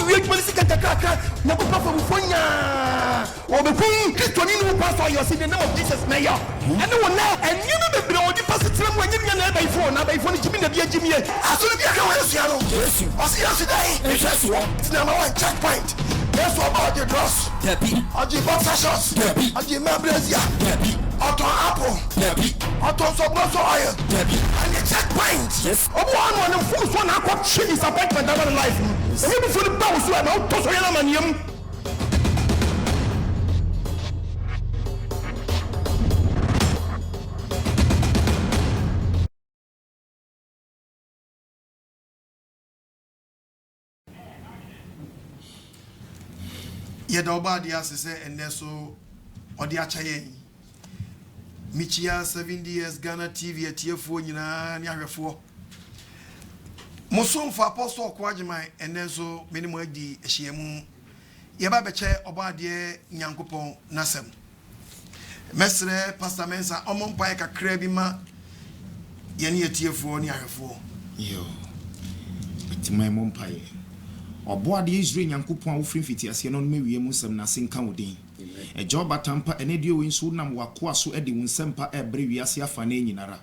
we polisi kakaka na ko pa for fonya o be kun Kristo ni no pastor you see the name of Jesus mayor and no na and you know be o di pastor tram wanyi na by phone ni jimi na bia jimi e aso bia ka wa sia no Yesu o si aso dai e Yesu it's number 1 checkpoint. That's about the dross. Debbie. Aji boxer shots. Debbie. Aji membresia. Debbie. Auto apple. Debbie. Auto sobroso oil. Debbie. And the checkpoint. Yes. One and full one aqua shit is appointment over life. So you before the bounce and out to so yellow. Yedoba dia se and so odia chaye Michia 70 years Ghana TV atiefo nyina ne ahwefo Mosom for Apostle Okoh Agyemang and so minimum di ehyiemu yeba beche oba de nyankopon nasem mesre Pastor Mensa omompa kakra bi ma ye ne atiefo ne ahwefo yo bitimai mompaye Oboa de Israel nyankopon a wofrim fiti ase no me wiem nsem na senka wodin e job atampa ene de we nso nam wakoa so e de wonsempa e bre wiase afa na nyinara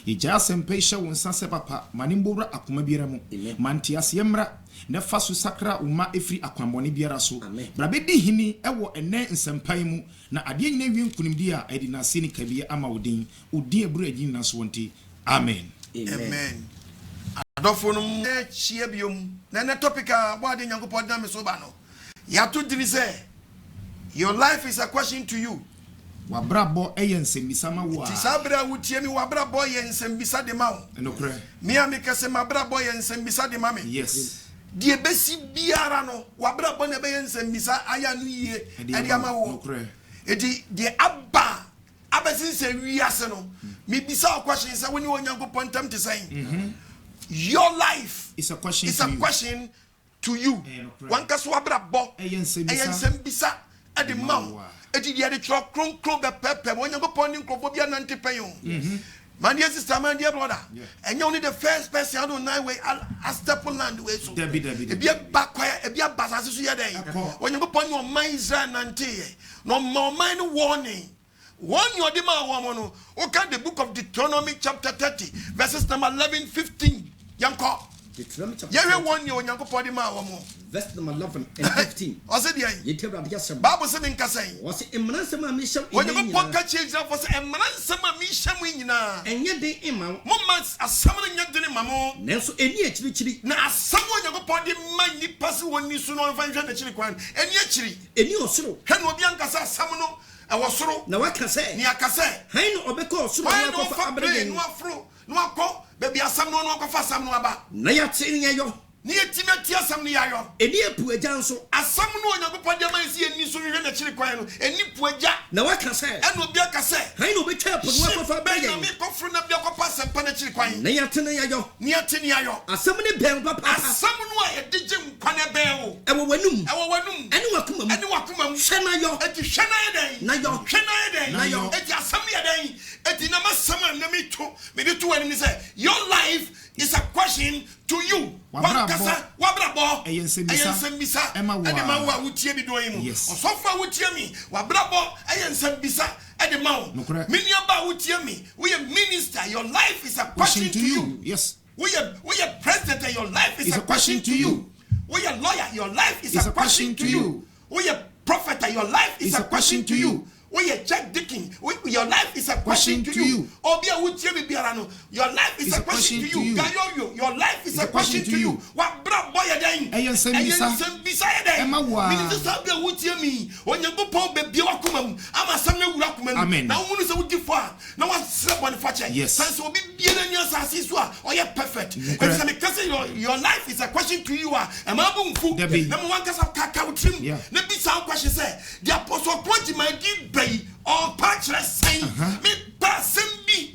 e ja sempa hye wonsa se papa mane mbowra akoma biara mu manti ase mra ne fa so sakra uma efri akwambone biara so bra be di hini e wo ene nsempan mu na ade nyina wie nkunimdi a e di na se ni kabie ama wodin odi ebru agi na so wonti amen amen Adofonum chia biom na topic a wade nyankopon da me so ba no ya to diri say your life is a question to you wabrabo eyensembisa ma wo a tisabra wutie mi wabrabo eyensembisa de ma wo enokre mi amikase mabrabo eyensembisa de ma me yes die besi biara no wabrabo na be eyensembisa aya no yie ade ama wo enokre edi die abesinse wiase no mi bisa question say woni onyankopon tam te say your life is a question to you. One case wabrabo eyensembisa ade maw edi de tro kron be pepe when you go ponding crofobia nante peyon my dear sister, my dear brother, and you only the first person I don't know way a step on land way so be a back quiet be a bazasu day when you go upon your mind nante no more mind warning. One your dema woman, okay, the book of Deuteronomy chapter 30 verses number 11 15 yanko yeah one your yanko podima woman verse number 11 and 15 I said yeah you tell them yes Bible saying kasai was it emransa mission when you go podcast change for say emransa mission nyina enye de ima moments asamna nyadene mamo nenso eni achiri na asamwo yanko podi man ni pass woni so no fan hwe na chiri kwan eni achiri eni osoro he no obi ankasa asamno awosoro na waka say ni akase han no obeka osoro na kofa abrege no afro no akọ baby asam no akọfa asam no aba na ya tin yayo ni etimeti asam ni yayo eni epu eja nso asam no onyankopɔ de amansi eni so hwe na chiri kwan no eni pu eja na waka say eno obi akase han no obetwa po no akọfa abrege na me kofru na bia akọfa asam pa na chiri kwan na ya tin yayo ni ati ni yayo asam ne ben papa asam no a edigye nkwan e ben wo ewo wanum eni wakuma mu hwe na yo eti hwe na yeden na yo hwe na yeden na yo eti asam yeden eti na masama na me to me de to ani say your life is a question to you. Wabrabo eyensembisa ade mawo a wutie bi do yin osofa wutie mi wabrabo eyensembisa ade mawo miniaba wutie mi we a minister your life is a question to you. Yes, we a president and your life is a question to you. We a lawyer your life is a question to you. We a prophet and your life is a question to you. We a Jack Dickin, your life is a question to you. Obia wutie mi biara no, your life is a question to you. Gayoyo, your life is a question to you. What bra boy again? Eyensembisa yeden. Minister sabia wutie mi. Onyankopon be bia wakomam. Ama sam na wura komam. Na wonu se wudi fo a. Na wa srep on fache. Sense obi bia na nya asase so a, oye perfect. And say me kase your life is a question to you a. Ama bu mfu. Na mo wankasa kaka wutrim. Na bi sa question say, the apostle Nkwagye my give or patchless saying me passembi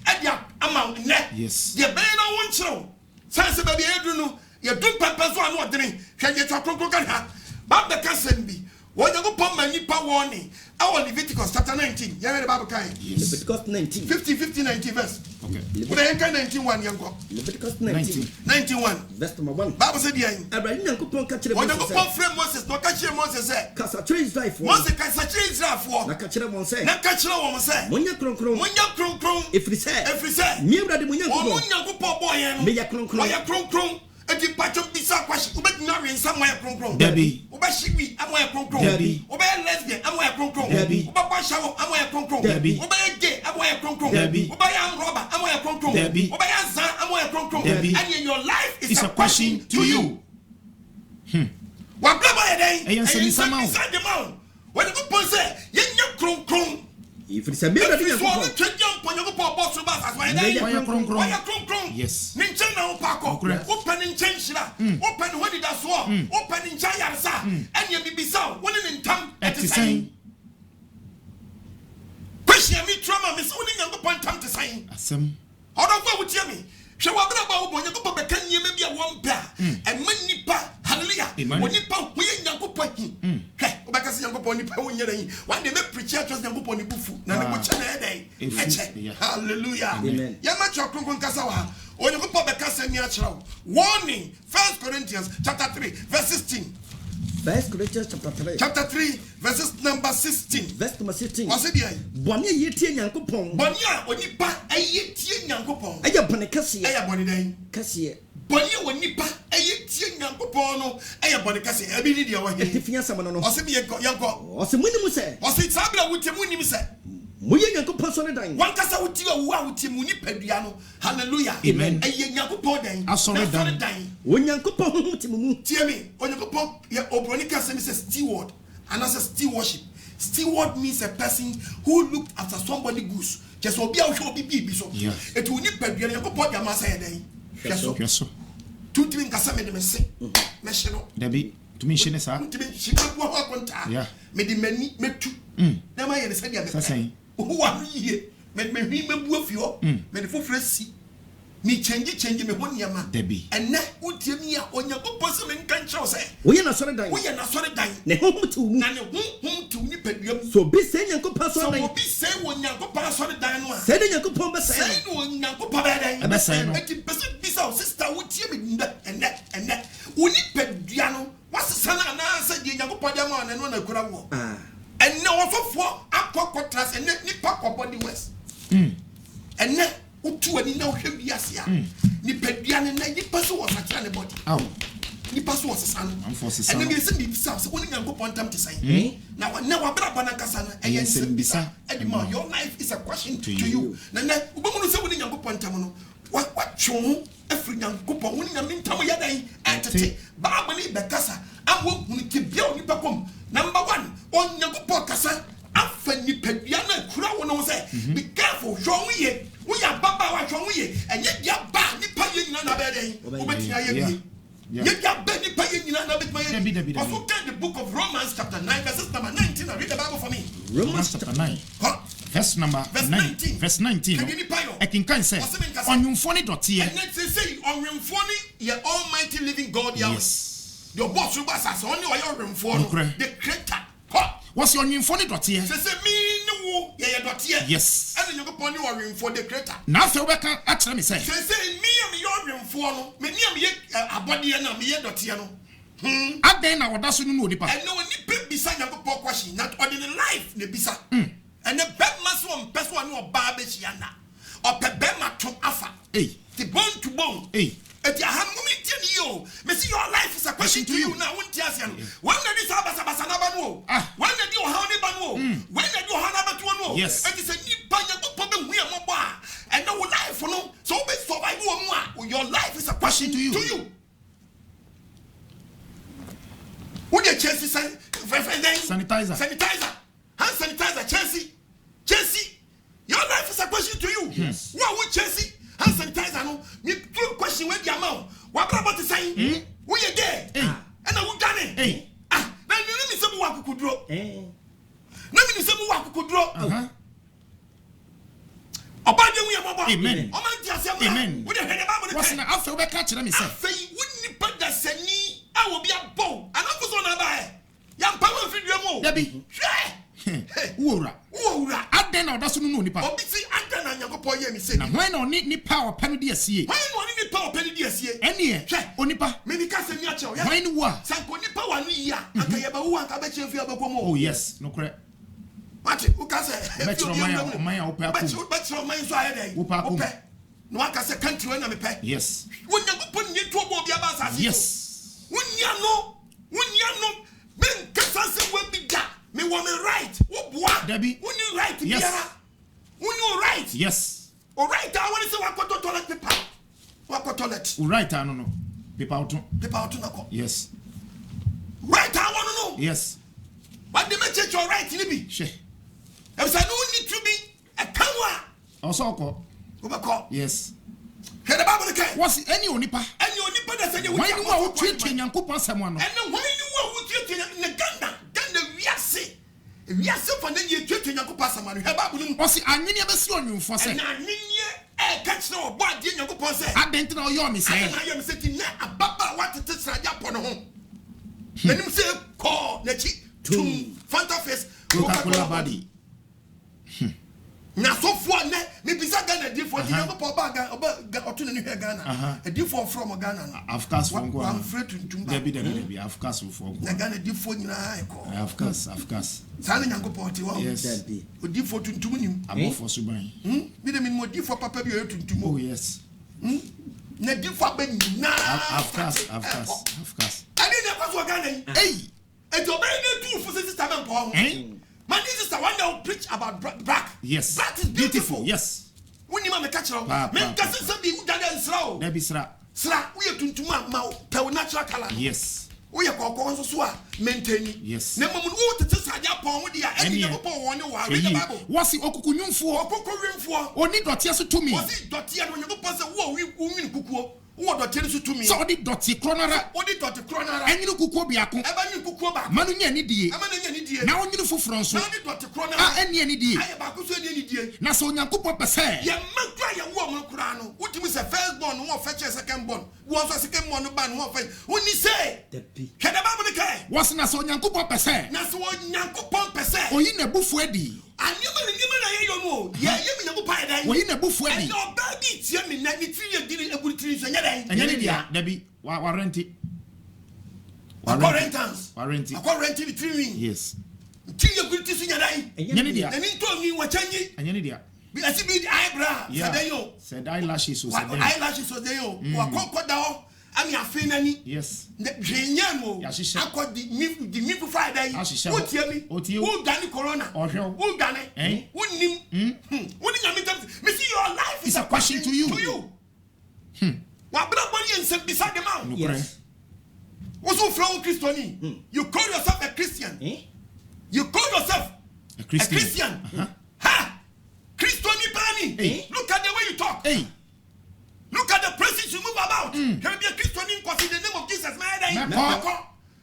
and ya amount net. Yes, ye be na won chiro sense baby edu no ye dum papa so anu odene hwe ye twakronkron kan ha ba be kasembi wo ye go pom mani pa warning Our Leviticus chapter 19. You read the Bible kind? Yes. Leviticus 19. 50, 19 verse. Okay. Leviticus 19:1 yanko. Leviticus 19. 91. Verse number 1. Bible said here. Abraham Nyankopon ka kire When Moses. you go frame Moses, no catch Moses say. Kasa kire Israel for. Moses kasa kire Israel for. Na ka kire mon say. Na ka kire won say. Monya kronkron. Monya kronkron. Efri say. Efri say. Mi Abraham monya kronkron. Onu Nyankopon boy en. Me ya kronkron. Boy kronkron. Eti pacho bisa kwashi. Ubetuna rensa moya kronkron. Debbie. Ubashiwi amoya kronkron. Debbie. Ubaya lesbian amoya kronkron. Debbie. Ubaba shawo amoya kronkron. Debbie. Ubaya gay amoya kronkron. Debbie. Ubaya amroba amoya kronkron. Debbie. Ubaya zan amoya kronkron. Debbie. And in your life is It's a question to you. Wa blaba ye den. Eyan se misama o. Inside the mouth. When you go say, ye nya kronkron. Efri say me Abraham So Nyankopon. we twedjam ponyo go boss so bass as why den. Why kronkron? Why kronkron? Yes. Ninchen na opako. Correct. Open ninchen shira. Open when did that so? Open ninchen yarsa. And ye bibisa. When in tam At the same. Question me trauma me so ni nyango pon tam te sign. Asem. Odo go wutie me. Hwe wa bra ba wo bonyo go beka nyeme bia wo mpa. And man nipa. Hallelujah. Wo nipa wo ye nyango pon hi. Hwe obeka se nyango pon nipa wo nyere hi. One day me preacher trust nyango pon ni bufu. Na ne bo chana e den. Eche. Hallelujah. Amen. Ya ma chwa kronkron kasa wa. Onyango pon beka se mi a chira. Warning. 1 Corinthians chapter 3 verse 16. 1 Corinthians chapter 3. Chapter 3 verses number 16. Verse number 16. What's it there? Bone ye tie Nyankopon. Bonia onipa aye tie Nyankopon. Aya bone kase. Aya boni den. Kase. Bonia onipa aye tie Nyankopon no aya boni kase. Abi ni dia wa he. Etifia samano no. Ose bi yanko. Ose munimu se. Ose sabra wuti munim se. Moye Nyankopon so ne dan. Wan kasa wuti wu a wuti mu nipadua no. Hallelujah. Amen. Aye Nyankopon den. Asore dan. Onyankopon humuti mu. Tie me. Onyankopon ye obroni kase me se steward. And as a stewardship. Steward means a person who looked after somebody goose. Just obi a wo bi so. It will need padua Nyankopon dia ma say den. Yes. Tuntimi nkasa me de me se. Me hye no. Debbie. To me shine sa. Tuntimi hye ko ho akonta. Yeah. Me de mani metu. Na ma ye ne se dia me. Sasen. Who are ye? Me hwi me bu afio. Me de fofra si. Me change me ho niama. Debbie. And na utie mi a Onyankopon se me nka nkyerɛ se. Woye na sore dan. Woye na sore dan. Ne humuti mu. Na ne hum tu ni padua mu. So bi se Nyankopon so So dan. obi se Onyankopon sore dan no a. Se de Nyankopon be se. Say no Onyankopon be dan. Ebe se no. Eti pese bisa o sister wotie me nda ene. Oni padua no. Wasesa na na se die Nyankopon dia ma na no na kura wo. And now also akokotras and nipa body west. And now utu ani na hwe biase a. Nipadua ne na nipa so was atra ne body. Aw. Nipa so was san. And then me say me bisa so oni Nyankopon tam te sai. Now wabra bana kasa na Eyen bisa. Edima your life is a question to you. Na ubomunu say oni Nyankopon tam no. What chon every Nyankopon oni nyame tam ya dan entity. Ba ni bekasa. Awo hunu ti bia oni pakom. Number 1, on Nyankopon kasa afa nipadua na kura wo no say be careful hwo ye we ya baba wa hwo ye enye dia ba nipa ye nyina na be den obetia ye bi ye dia ba nipa ye nyina na be ma ye also get the book of Romans chapter 9 verse number 19. Read the Bible for me. Romans chapter 9 verse number 19 verse 19 I can say onwumfo ne dote and let's say onwumfo ne ye almighty living God ya your boss was only your room for the creator. What's your name for the dotier? Say me no ye dotier. Yes. And you go pon your room for the creator. Now so we can actually say. Say me am your room for no. Me me abodi na me ye dotier no. Aden na woda so no onipa. And no onipa bisa Nyankopon question not ordinary life ne bisa. And the bed maso on person no ba be hia na. Opebema to afa. Hey. The bone to bone. Hey. If you have moment in you, see your life is a question to you now. When did you sabasa? When did you honey? When did you honey? Yes. And it's a new problem we are mobile. And no life for no. So be survive more. Your life is a question to you. Would you Chelsea sanitizer? Hand sanitizer, Chelsea. Your life is a question to you. Yes. What would Chelsea? Hand sanitizer no. Me two question when the amount. What about the saying? We are there. And I will done it. Now you need some work could draw. Now you need some work could draw. About the way about amen. Amen. What the hell what's in the after we catch them say? Wouldn't put that seni. I will be a bow. And I was on a buy. Young power for your move. Debbie. Ura. Aden na odaso no nipa. Obi si aden na Nyankopon ye mi se. Na hwan na oni nipa o pɛ no de asie. Hwan na oni nipa o pɛ no de asie. Ɛne ɛ onipa. Me ni ka se mi a che o ya. Hwan ni wa? Sanko nipa wa no yi a aka ye ba wu aka be che fi abekɔ mo. Oh yes, no correct. Mate, u ka se. Betro man ya opa ko. Betro man so aye dey. Opa. No aka se country we na me pɛ. Yes. Wo Nyankopon ni to obo bia ba asase. Yes. Wonya no ben kasa se we bi da. Me want me right. Wo boa. Debbie. When you right yes. biara. When you right. Yes. All right, I want to say what to toilet paper. What toilet? Right, I don't know. Paper out. Paper out na ko. Yes. Right, I want to know. Yes. What the message your right ni bi? She. If I don't need to be a kanwa. Also ko. Go. Yes. Hear the Bible again. What's any onipa? Any onipa that say you why you want to treat Nyankopon someone no? And why you want to treat Ghana wiase. Wiase for the you treat Nyankopon someone. Hear Bible no. What's anwini abesi onwumfo say? Na anwini catch no obo ade Nyankopon say. Adent na oyo me say. Na yem say ti na ababa what to sraja pon ho. Nanim say call na chi tum Fanta face Coca-Cola body. Na so for na me bisa Ghana di for Nyankopon ba otu na ni hwe Ghana. E di for from Ghana. Of course from Ghana. I'm afraid to tum ba. Debi of course from Na Ghana di for nyina e ko. Of course. Sa na Nyankopon ti wa. Yes. O di for tuntum nim. Abo for suban. Bi de mo di for papa bi o tuntum. Oh yes. Na di for ba nyina. Of course. Ani na kwa so Ghana. Hey. E to be na do for sister man po. Man, this is the one that will preach about black. Yes. Black is beautiful. Yes. When you make catch up, make us something who doesn't slow. There be sra. We are to ma natural color. Yes. We are called so maintain. Yes. Never would to test Japan with the any Bible. Was it okukunyum for? Oni dotia so to me. Was it dotia when you go pass a war we women kuku? What dotia to me? So the doti cronara. What did doti cronara? And you kuku biako. Ever you kuku back. Manu ni die. Now you for France. Now the doti cronara. Ah, any die. I have a good idea. Na so Nyankopon pese. Ya makra ya woman krano. What you say first born, one fetch second born. One second born ban one fetch. When you say the Bible declare. Was na so Nyankopon pese. Na so Nyankopon pese. Oyi na bufu edi. Anyuma na ye yo no. Ya ye me Nyankopon dan. Oyi na bufu edi. No baby tie me na ni tiri diri eburi tiri so nya dan. Enya ni dia, Debi, warranty. Warranty. Warranty the tiri. Yes. Tiri eburi tiri so nya dan. Enya ni dia. Na ni to mi wa chanyi. Enya ni dia. Bi asi bi eyebrow. Yeah. Said eyelashes so said. Eyelashes so dey yo. Wa kokko da ho. Ami afi nani. Yes. The drenyam o. Akọ the new Friday. Wo tie mi. Wo dani corona. Wo dani. Wo nim. Wo ni nyame tam. Me see your life is a question to you. Wa bra boni ensem bisa dem out. Yes. Wo so from Christian. You call yourself a Christian. You call yourself a Christian. Ha! Christian Ibani. Look at the way you talk. Hey. Look at the places you move about. Can be a Christian in the name of Jesus, man.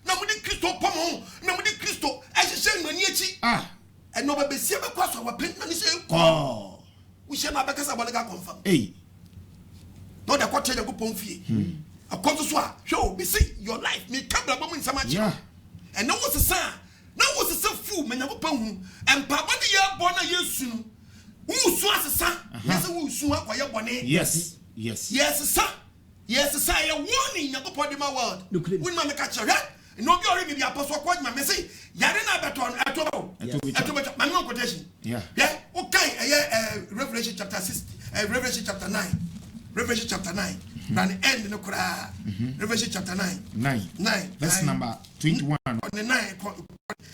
Nobody Christo Pomo, nobody Christo. As you say, Maniachi. And nobody see a cross of a pin and say, oh, we shall not because I want to confirm. Hey, not a quarter of a pump fee. A quarter swap. Show, be see your life may come a woman so much. And no was a son. No was a son fool, man. And Papa the year born a year soon. Who swats a son? Yes, who swap for your bonnet. Yes. Sir. Yes, sir. A warning. You go put in my word. When my catch a rat, no, you already be apostle. What my message? Yarena baton at all. My no quotation. Yeah. Okay. Revelation chapter 6. Revelation chapter 9. Revelation chapter 9. And end in the cry. Revelation chapter 9. 9. Verse number 21. On the 9.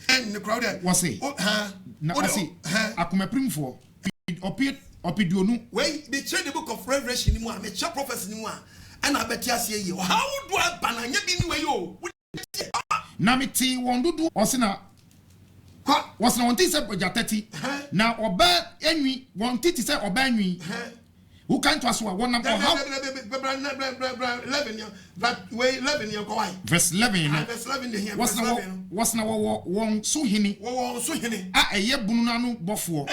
End in the crowd. What's it? Now, I see. I come a prim for. Opidionu. Wait, they change the book of Revelation anymore. Me chap prophecy anymore. And I bet you say you. How do I banana be anyway yo? Na me ti wondudu osina. Kwa wasina wonti se proja 30. Na oba enwi wonti ti se oba enwi. Who can't trust what one number how 11 but way 11 year go verse 11 verse 11 here was na won so hini a eye bunu na no bofo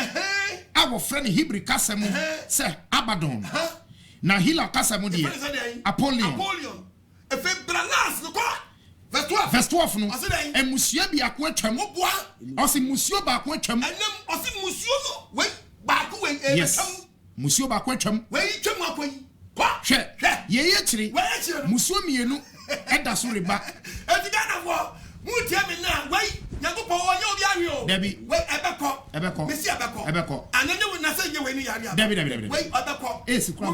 a wo frɛ ne Hebrew kasa mu sɛ Abaddon na Hila kasa mu de Apollyon efe bralas no kwa verse 12 no e musua bi akwa twam o se musua ba akwa twam enem o se musua no we ba ko we yes musua ba akwa twam we twam akwa yi kwa hwe ye chiri musua mienu eda so reba etigana fo mutie me na we nyankopɔ onye obi awe o Debi we ebekɔ mesi ebekɔ ananye we na se nye we ni yare Debi we ebekɔ esi kura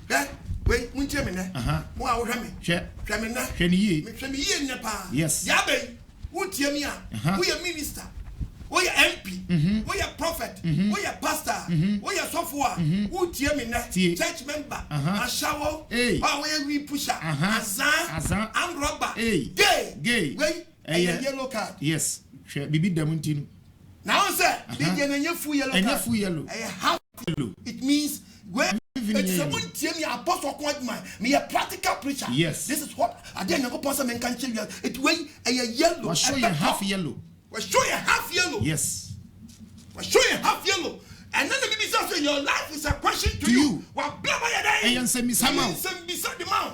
ba we mutie me na mo a wo hwɛ me hwɛ me na hwɛ ni yie me hwɛ me yie ne pa yes ya be mutie me a wo ye minister wo ye MP wo ye prophet wo ye pastor wo ye sofo a mutie me na church member ashawo wo ye we pusher azan am robber gay we yellow card yes hwɛ bibi damuntinu now say big enye fu yellow half yellow it means when it's someone tell me apostle Okoh me a practical preacher yes this is what I didn't know person men can tell you it way a yellow show you half yellow yes we show you half yellow and then the baby says your life is a question to you what blah blah and say misama the man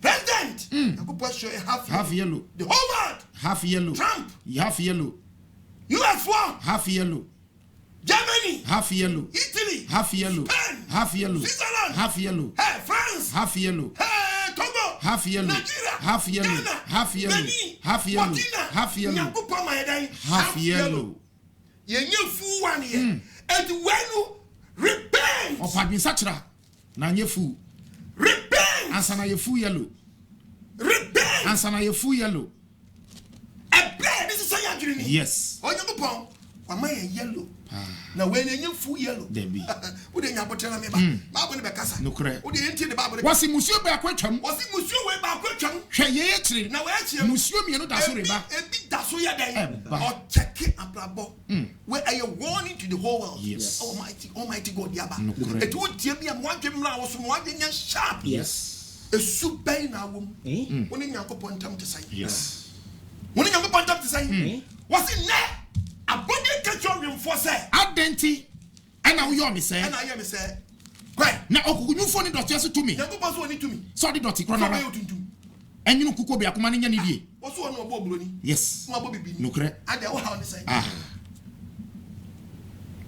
president I show you half yellow the whole world half yellow Trump half yellow US half yellow Germany half yellow Italy half yellow Spain half yellow Switzerland half yellow France half yellow Togo half yellow Nigeria half yellow Ghana, half yellow Benin, half yellow Burkina, half yellow half yellow yenye fu one here and when you repent opadin sachra na nye fu repent ansana ye fu yellow repent ansana ye fu yellow this is say adwene yes onyamopon wama ye yellow na when yenye fu yellow debi wo de nyabotela me ba ba bo ne be kasa nokre wo de enti de ba bo wasi musio ba akwatwam wasi musio we ba akwatwam hwe ye chiri na we achie musio mienu da so reba ebi da so ya den o check abrabo we are a warning to the whole world yes almighty God yaba et wo tie bia mo adwem na wo so mo adwenya sharp yes esu bai na wom woni nyankopon tam te sai yes woni nyankopon tam te sai wasi ne abodi kecho reinforce identity ana wo yo me say ana ye me say kwai na okugunyufo ni dot yeso to me nyankopon so oni to me so di dot krona na enyinu kuko bi akoma ne nya ne die wo so ono obo obloni yes mo abo bibi nokre ade wo ha oni sai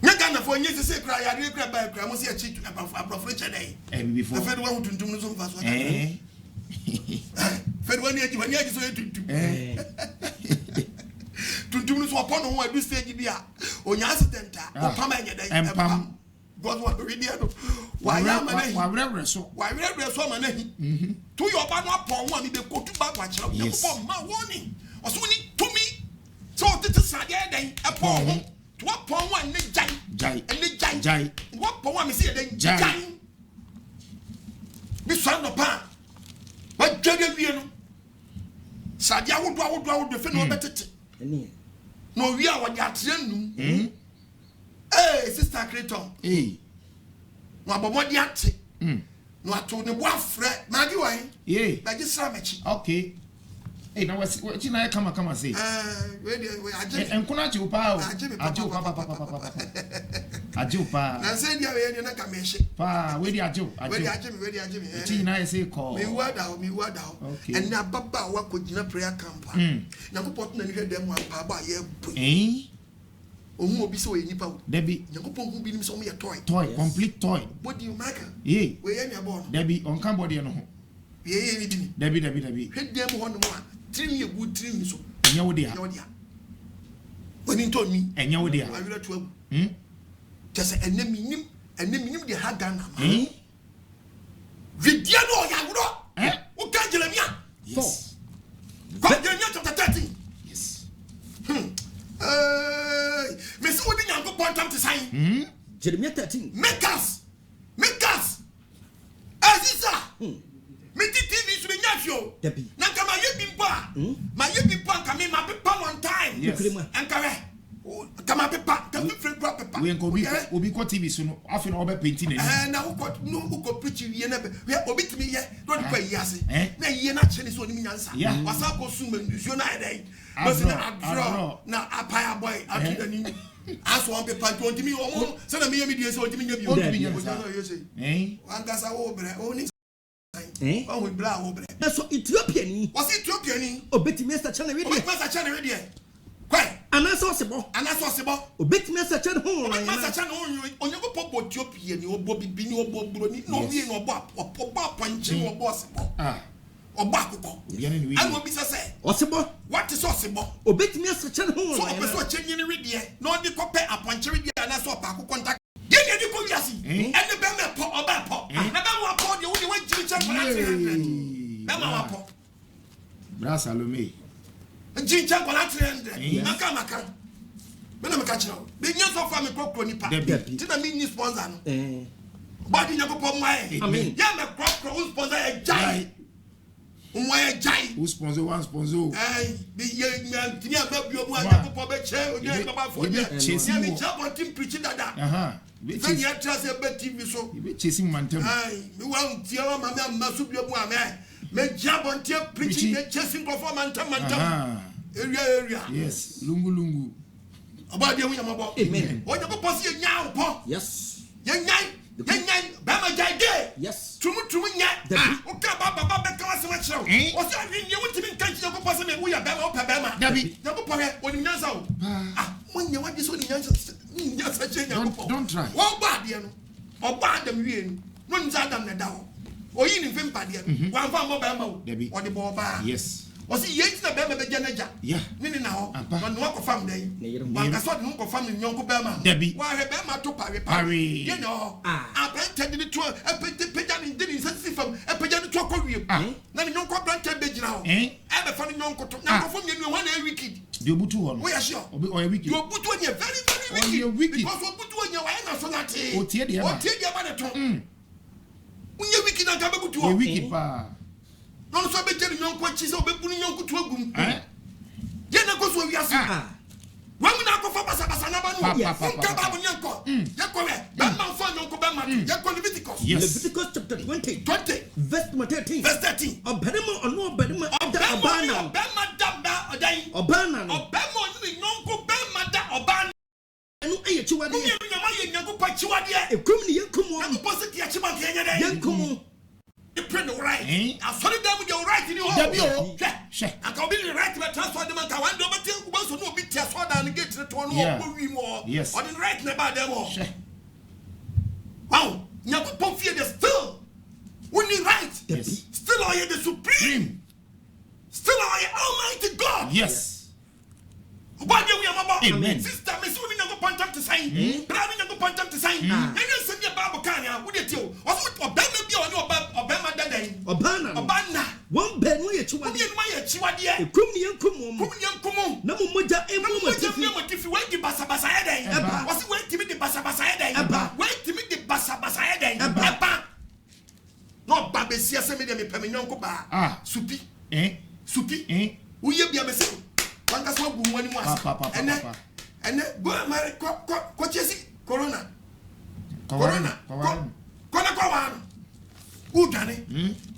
nyaka na fo nye se kra ya re kra ba kra mo se achi aprofre chedai before fe do wa tuntum no so mfa so fe do wani aji so tuntum tuntum no so upon no adu stage bi a onya accident a pam anya dai empam God wa ready no wa ya manahi wa wrewre so manahi to your ba no upon one be kotu ba kwa kire upon ma warning oso ni to me so tete sade dan upon ho to upon one ne jai what upon one me see dan jai bi so no pa wa dwade wie no sade awodo fe no betete no we are what you are training. Hey, sister Creator. Hey. No abomodi ate. No ato ne boafre. Magi wan? Yeah. Baji sramechi. Okay. Hey, now what you na come say? We aje. Enkuna chi upa o. Aje upa Aje upa. Na say dia we na kameshi. Pa, we di aje. We di aje me. Chi na say call. Me wada. Okay. And na baba wa ko gina prayer camp. Na ko pot na ni hwe dem apa ba ye bu. Ohu obi so enipa wo debi yakopon hu bi nim so me toy complete toy body maker yeah we ye nya bo debi on kan body no ho ye ni dini debi hwe dem ho no mo a trim ye gu trim so enya wo dia woni nton mi enya wo dia awira to agu just eneminim de ha Ghana ma vidia no ya wuro wo kan Jeremia yes Jeremia chapter 13 yes me see what you go tam to sign Jeremiah 13 make us Azisa me TV so nya fio na kama ye bimpa ma ye bimpa kama ma pepa one time yes and kama pepa kama free pepa we enko obi ko TV so no afi na obe painting na na wo ko preach wie na be obi timi ye do ko yase na ye na chene so ni nyansa wasa ko sum nduzo na dey but na apaya boy akidani aso on pepa 20 mi o se na me ye mi die so 20 mi nya bi o 20 nya bi o say wan gasa wo bre o ni Oh, we blah over. That's what Ethiopian. Was Ethiopian? Oh, Betty Master Channel Radio. Master Channel Radio. Quite. And that's possible. And that's possible. Oh, Betty Master Channel Home. Master Channel on your pop Ethiopian, your Bobby Bino Bobroni, no being or Bob or Pop punching or possible. Or Bakuko. I will be say. Possible. What is possible? Oh, Betty Master Channel Home. So I was changing radio. No, the copy a punchery and that's what Paku contact. Get you go yasi. And the Bama pop or bad pop. And the Bama pop, you only went to check for 300. Bama pop. Brasalome. Jinja for 300. Maka. When I'm catching up. The news of family crop nipa. Did I mean sponsor? Body never pop my. I mean, yeah, crop who sponsor a giant. Who sponsor one sponsor? The young man, the preaching that. If you trust a bad TV, so you chasing Mantem. You want your mamma, Masubia, make job on tear preaching, chasing performance. Area. Yes, Lungu. About the Yamabo. Amen. What you post now? Yes. Young Bama Jai. Yes. Tumu yet. Okay, Baba, what's that? You want to be catching your person? We are Bama. Debbie, when you know. When you want this one, don't try. What bad, or bad them real. Runs out them the down. Or in Vimpadian. One farm Bama, Debbie, or the Boba. Yes. Was he yet the Bama Janaja? Yeah. Nini now, one walk of family. One has not known family in Yonko Bama. Debbie, why have Bama to Parry? You know, I planted the tour, a pigeon didn't see from a pigeon to a you. Then you can't plant a now. Ever funny Yonko to now from you one a wicked. You put one. We are sure. Or a wicked. You put one very wicked. Because we put one your hand so that he. What take your money? When you wicked, I come to a wicked bar. No, so be telling young coaches or be putting young to a boom. Yena goes where we are. When we now go for Basabasana, Leviticus chapter 20, verse 13. Verse 13. Obedema or no obedema of the Obana. Obana. Obama, no Obama, Obana. And you are a criminal. You print the right. I saw them with your right in your home. I can be right to transfer them and I want to also know bit test one and get to one more. Yes. On the right about them all. Wow, you have to fear the still. When you right, still are you the supreme. Still are you Almighty God. Yes. Why do we have about sister? Miss Women never point up to sign. Brother never point up to sign. And you send your Bible can with it too. Also, Obama be on your Obama Day. Obana. One ben we at you. What do you mean? Chiwadia. Kumian. No moja. If you wait the Basabasa head, was it wait to meet the Basabasa head? Wait to meet the Basabasa head. No, Baby, see us a medium permanent coba. Supi. Supi. We be a message. One that's what we want to and then go and coaches corona. Who done it?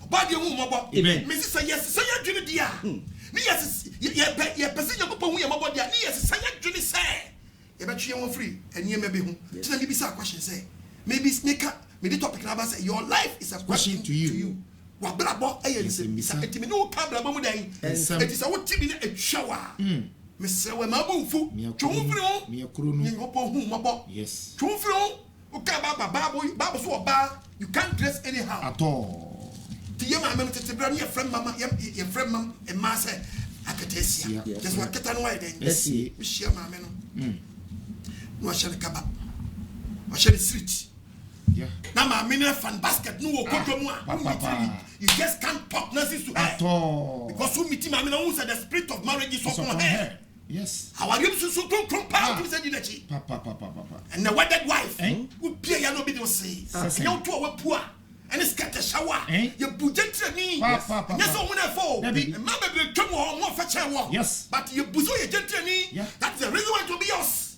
Body woman about Mrs. Yes, say you dear. Yes, your person upon we about their yes, say you say. You bet you are free and you may be home. Tell me a question say. Maybe snake up, maybe topic about say your life is a question to you. What blabber is a no cabla moday. It is our TV a shower. Mr. Wemabu, me a crew, yes. True flow, Babu, so bar, you can't dress anyhow at all. The young man to bring your friend, Mamma, your friend, Mam, and Master, Acatesia. Just what Catan White, let's see, share my men. No, I shall come up. I shall switch. Yeah. Now my mineral fan basket no you just can't talk nonsense to her at all. Because who meet him, I mean, who said the spirit of marriage is upon her. Yes. How are you so compound to say and the wedded wife who pay no be to say. You to our poor and it's got a shower. You budget me. Yes, I want to fall. Mamma will come on more fetch a walk. Yes. But you buzo your gently. That's the reason why to be yours.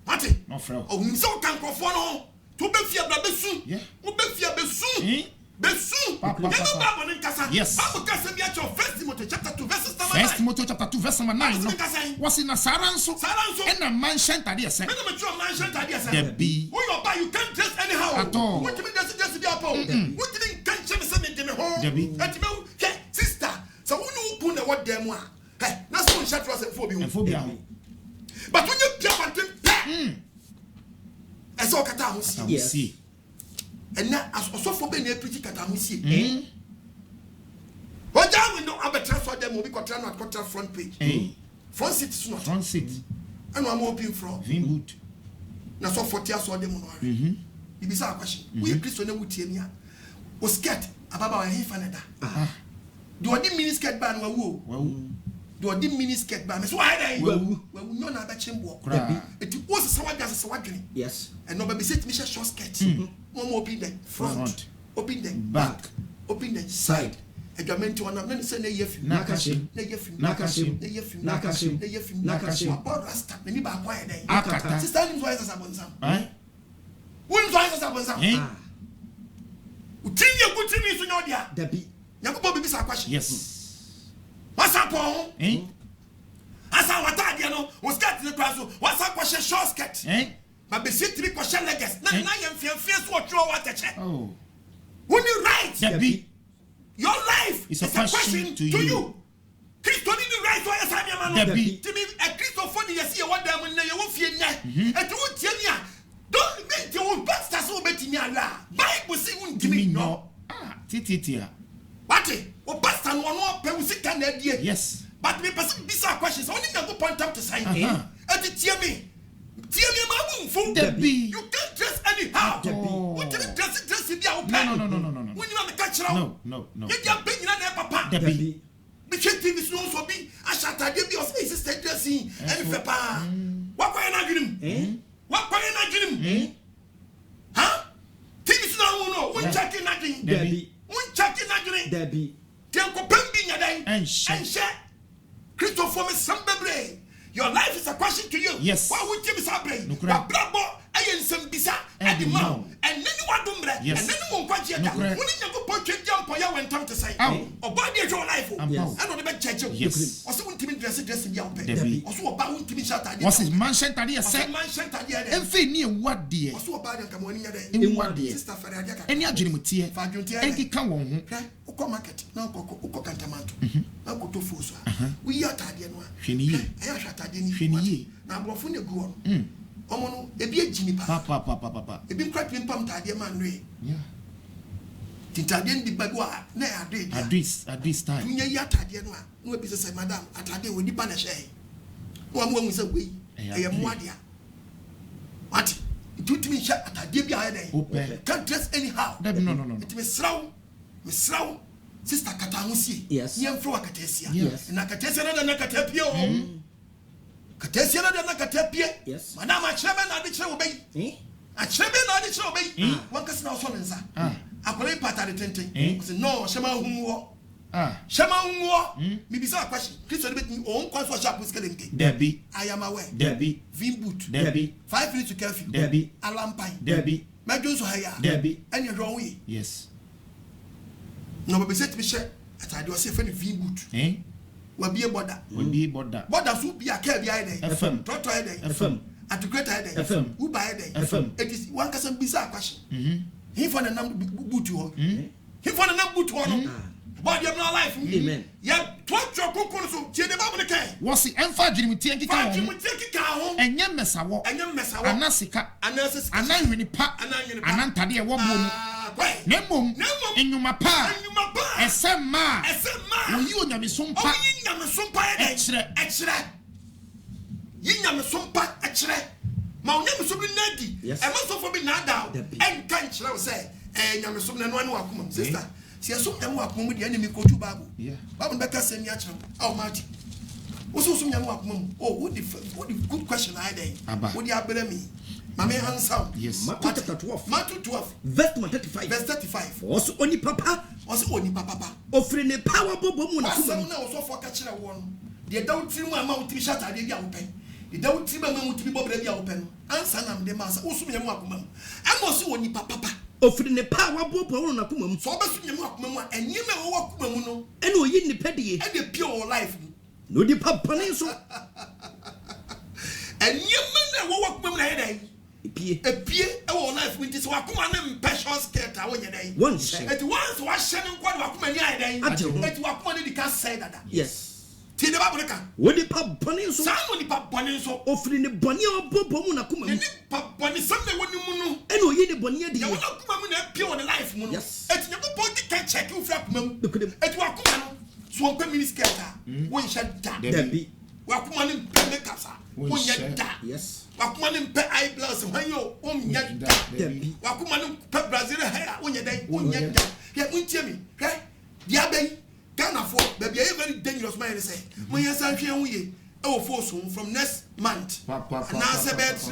Martin. No friend. Oh, so can go for to be fear besu. Yeah. Who be fear besu. Besu. Yes. Bible can be at your 1 Timothy chapter 2 verse number 9. 1 Timothy chapter 2 verse number 9. Was in a saranso. And a mansion that is said. The bee. Who you buy, you can't dress anyhow. At all. What do you mean just be up? What didn't catch him send me home? Debbie. Sister, so who put the word them one? Hey, that's one shot was a phobia. But when you jump at them, I saw Katamusi. Yes. And now, as also for being a pretty Katamusi. What down we don't have a transfer them will be contra front page. Front seat is not. Front seat. And I'm hoping from. Vinwood. Now, so 40 years old, them on. You be a question. We are Christian with Tiania. Was scared about our Fanada. Do I didn't mini skirt ban? Do I didn't mini skirt ban? So why? Well, we know about Chimbo. It was a someone does a swagger. Yes. And nobody said Misha short skirt. One more open the front, open the back, open the side. And you meant to one of them say, Nakashim, about Rasta, many back why they Akata. Sister wise as upon some. Wouldn't wise as upon some. Good thing is to know there. Debbie. Yakubo be a question. Yes. What's up, Paul? As our Tadiano was cut to the class. What's up, question short skirt? But be 3 question leggers. Now I am fierce what you want to check. Oh. When you write, Debbie. Your life is a question to you. Christo didn't write for us, Debbie. To me, a Christo funny, you see what them when you won't fear net. And to tell you, don't make your own bastard so better in your life. Bible say, won't give me no. Titia. What? Or bastard one more perusic can idea. Yes. But me person bizarre questions only never point out to sign in. And to tell me, my womb full. Debbie. You can't dress anyhow. Debbie. What did you dress in your No. When you have a catch out. No. You can't bring in papa. Debbie. Because TV is no so be. I shall tell you, your sister dressing. And papa. What can I get him? What can I get him? Huh? TV is no. One checking nothing. Debbie. One checking nothing. Debbie. Tianko Pembi Yaday. And share. Christopher Sambebre. Your life is a question to you. Yes. Why would you be sabre? No Bravo, I am some bisa at the mouth. And then you want to yes. and then you won't quite yet. When you go portrait jump for you when time to say, or body your life. I don't know about church. Yes. Also, when Timmy dressing young Debbie. Also, about Timmy shot. Was his mansion idea said? Mansion idea. And Finny, what dear? Also, about the coming in what dear? Sister Ferrari. Any agility, and he come on. Okoh market now Okoh Kantamanto now go to Fosa we are Tadian one Fini I shall Tadian Fini now Brofune go on Omono ebi Jimmy papa ebi crap in pam Tadian man re yeah Tadian di bagwa na at this time you ya Tadian one no be say madam Tadian we di ba na share no am we say we e am wadia what it me share Tadian bi aye can't dress anyhow no it me Misraw sister Katamusi. Yes. Yam fro Katesia. Yes. Na Katesia na Katepia. Katesia na Katepia. Yes. Madam Achebe na de chere obey. Achebe na de chere obey. One kasi na so nsa. Akole pata de tenten. Say no, shema hunwo. Shema hunwo. Me bisa question. Christian bet me on kwa so sharp skelenke. Debbie. I am aware. Debbie. Vimboot. Debbie. 5 minutes to curfew. Debbie. Alarm pine. Debbie. Mejo so haya. Debbie. And you wrong way. Yes. No, but said to me, I was saying, V boot. Will be a border. Border should be a care behind FM. Toto head. FM. At the great head. FM. Who buy it? FM. It is one person bizarre question. He found a number boot to all. He found a number boot to all. But you have no life. Amen. You have 12 your coconuts. Tell the Bible again. Was the emphasis with Tiaki Car and Yamasawa and young Messa Anasika and nurses and I really pack and Antadia woman. Nemum in your mapa and some ma you never some pa extra Yinyam Sumpa extra Mount Yamasum Nadi. Yes. I must have been now and can't say, and Yamasum and one wakum, sister. See, I saw them wakum with the enemy go to Babu. Yeah. Babu Becca send Yacham. Oh, Marty. Also, some young wakum. Oh, what the good question I day. Would you have me? Mamma answer. Yes. Matthew 12. Matthew 12. Verse 35. Verse 35. Also, only papa. Also, only papa. Offering a power bobo. Some now so for catching a one. The don't see my mouth to be shut. I did open. The don't see my mouth to be bobbed open. Answer them the master. Also, me wakum. I'm also only papa. Offering a power bobo on a kumum. So, but you walk and you may walk no. And we in the petty. And the pure life. No, the papa. And you may walk women. our life with this Wakuman passion skirt. Once it was washing quite Wakumani. It Wakumani can't say that. Yes. Tina Babuka. When the pub bunny so someone pop bunny so offering the bunny or Bobomuna Kuma. Pop bunny Sunday when you know. And we the bunny. You will not come in a pure life. Yes. It's never point can check you flap them. Look at them. It's Wakuman. Swamp miniskirta. One shut down. Wakuman in Penacasa. One yet that. Yes. Wakuman in pet eyebrows. When you yet that. Wakuman in pet Brazil hair. One yet day. One yet that. Yet won't tell me. Hey, Yabe. Ghana for baby, a very dangerous man. Say, when you say, force from next month. Now, 3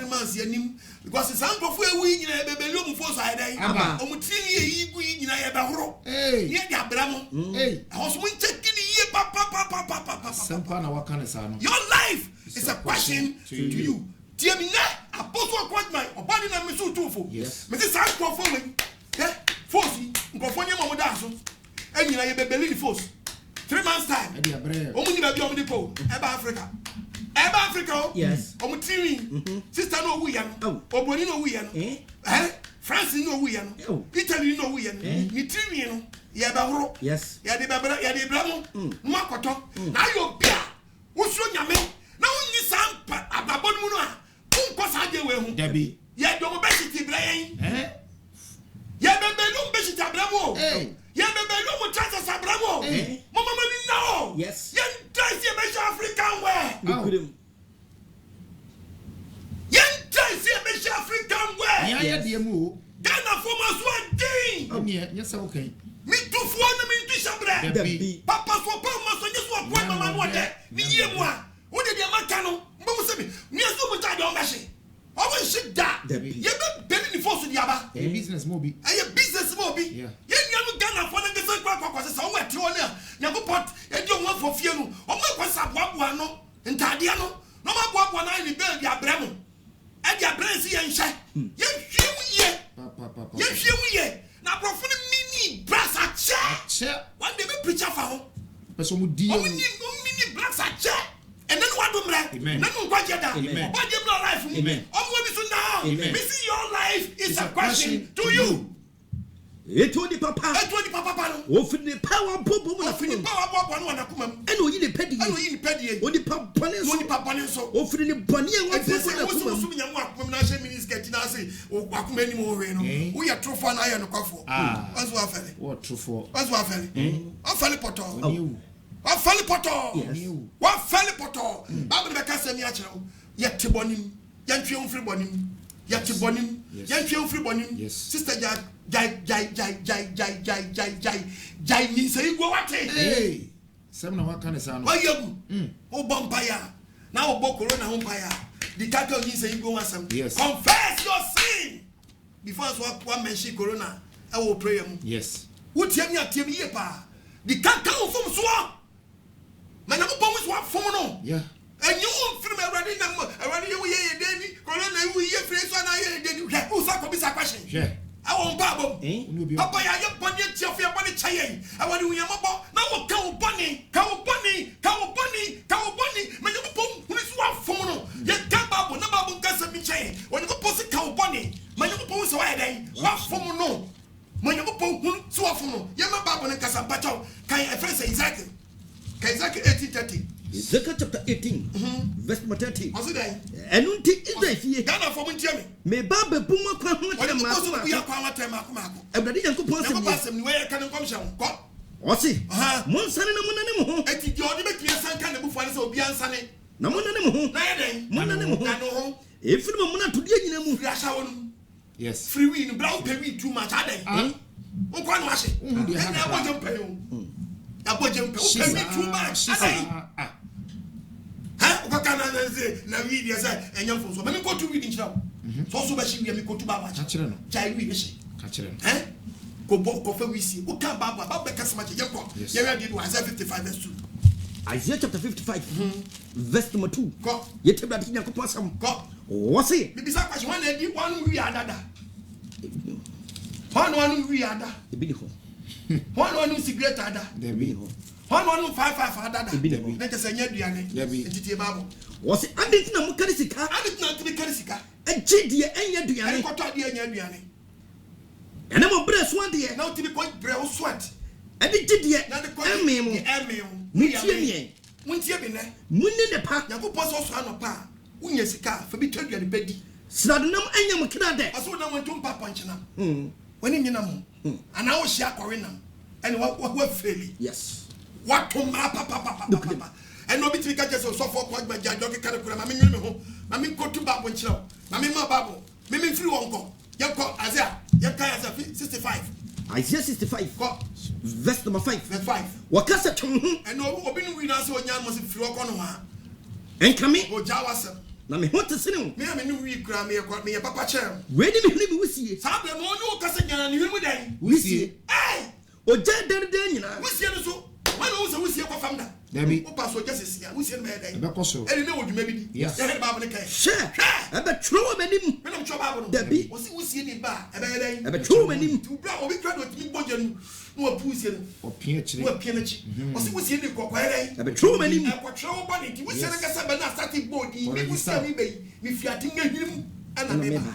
months, because it's uncle for we in a baby room for side. Omutini, in a barrow. Hey, Yabramo. Hey, I was taking ye, papa. Your life is a question to you. Dear me, Apostle quite my body and Miss Tufo. Yes, Mrs. Uncle for me. Forcing, go for your mama. And you are baby force. 3 months time. Only baby on the pole. Africa. Africa. Yes. Omutiri. Sister no we yan. Oboni no we yan. France no we yan. Italy no we yan. Nitiri no. Yeba. Yes. Yadi bramo. Makoto. Now you bia. Wosro nyame. Now you sam ababon mu no a. Unkosa de we hu. Debi. Ya do mo besiti brain. Ya bebe no besiti abramo. Ya bebe no mo trasa sabramo. Mama no. Yes. Yan try see be African way. Look at him. Yan try see be African way. Yeah, dear mu. Ghana for my one thing. Oh yeah, yes okay. Me too for no me too sabre. Papa so pa mo so nyeso akwa mama no de. Ni ye mu a. Wo de dia maka no. Mbo se me. Me so mo tade o mashi. I will shit that. You be belly the force of the Yaba. A business movie. A business movie. Yeah. You Ghana for the Gazette Quackers. Somewhere to honor. Yago pot, and you want for Fiano. Or what was up Wabuano and Tadiano. No more Wabuana in the bell, Yabramo. And Yabrasi and Shay. Yes, you now, profit mini brass at chair. One day we preach for. But some deal. Mini brass at chair. And then what do you mean? Nkwagye da. What you blow life? Amen. Now. Missing your life is a question to you. It told the papa. Often the power bobo na fini power bobo na kuma. Eno yi the pedi. Oni papa so. Often the bani e wa bobo na kuma. So nyamu akuma na she minister tina say o akuma ni mo we no. Wo ya trofo na ya no kwafo. What's what afele? What trofo? What's what afele? Afele poto. What fell poto? What fell poto? Bible make us say me achiro. Yet bonim. Yantwe free bonim. Yet bonim. Yantwe free bonim. Sister jai means say go what? Hey. Some na what kind of sound? Why you? O bompire. Now o corona umpire. The cattle means say go some. Confess your sin. Before one mention corona, I will pray. Yes. What tell me a tell pa? The cattle from swamp. Man, I'm always what for no. Yeah. And you won't film a running number. I run you here, Davy. Corona, we hear phrase on I did you get who's a question? Yeah. I won't babble. Papa, I am bunny of your body chain. I want to be a mobile. Now, cow bunny. Man, you put who is what for no. Yet, Gababo, no babble gas of me chain. When you post a cow bunny, man, you pose away. What for no? When you put so often, Yama Babble and Casampacho. Can I first say exactly? Kaisaki 18:30. Ezekiel chapter 18, verse 30. What's it? And until Israel, Ghana for me, me Baba Puma Kwama, everybody can pass him where can come show. What's it? Monsan and Monanimo. Eti Jordan make me a son kind of buffalo so be answering. No Monanimo. If you want to be in yes, free win, brown pay too much. I think. One wash it. I want to pay you. I want you to pay me too much. What can I say? Na media say, and young folks, when you go to reading show, so much we go to Baba. Chai we wish. Go book coffee we see. Who can Baba because much young folk. You did was 55 verse 2. Isaiah chapter 55, verse number 2. Go. Yet about the Yakupasam. Go. What's it? Besides, one we are that. One we are that. The big hole. One who's great ada. One 5 ada. Let us say Yadiane. Babu. Was it? I didn't know Karisika. I did not be Karisika. Ejidie enya duane. Ekoto de enya duane. Ena mo bre so ade. Na utimi ko bre wo sweat. Ade gidie. Emem. Mutie Muntie bi ne. Munni ne pa. Yakopɔ so anopa. Unya sika fa bi twa duane bedi. Sradonam enya mo kina de. Aso na wonto mpa ponchena. Wani nyina mo. Ana wo hia kware nam. Ene wa feli. Yes. What to ma papa. And no bitimi ka jeso so for kwa gbaja joke kare kura ma me nwene me ho. Ma me kotu ba ponchena. Ma me ma babo. Me mfiri wonko. Yanko Isaiah. Yanka Isaiah 65. Isaiah 65. Go. Verse number 5. Verse 5. Wakasa tum. And no obi no wi na so onya mo se firi wonko no ha. Enkame. O jawasem. Na me ho tesene. Me am no wi kura me ye papa chem. We di me huni bi wusie. Sabe no no kasa nyana ni hunu dan. Wusie. Hey! Oja derde nyina. Wusie no so. Why no so wusie kwa famda? Dabi. O paso just sia. Wusie no be dan. Ebe koso. Eri na woduma bi di. Yes. Ya head Bible ne kai. Share. Ebe tro manim. Me no tro Bible no. Dabi. O si wusie ni ba. Ebe dan. Ebe tro manim. Tu bra obi twa do timi boje no. No apu wusie no. Opia chire. No apia na chi. O si wusie ni kokwa dan. Ebe tro manim. E kwa tro bo ni ti wusie na kasa ba na start body. Me wusie mi be. Mi fiati ngahwirim ana me ba.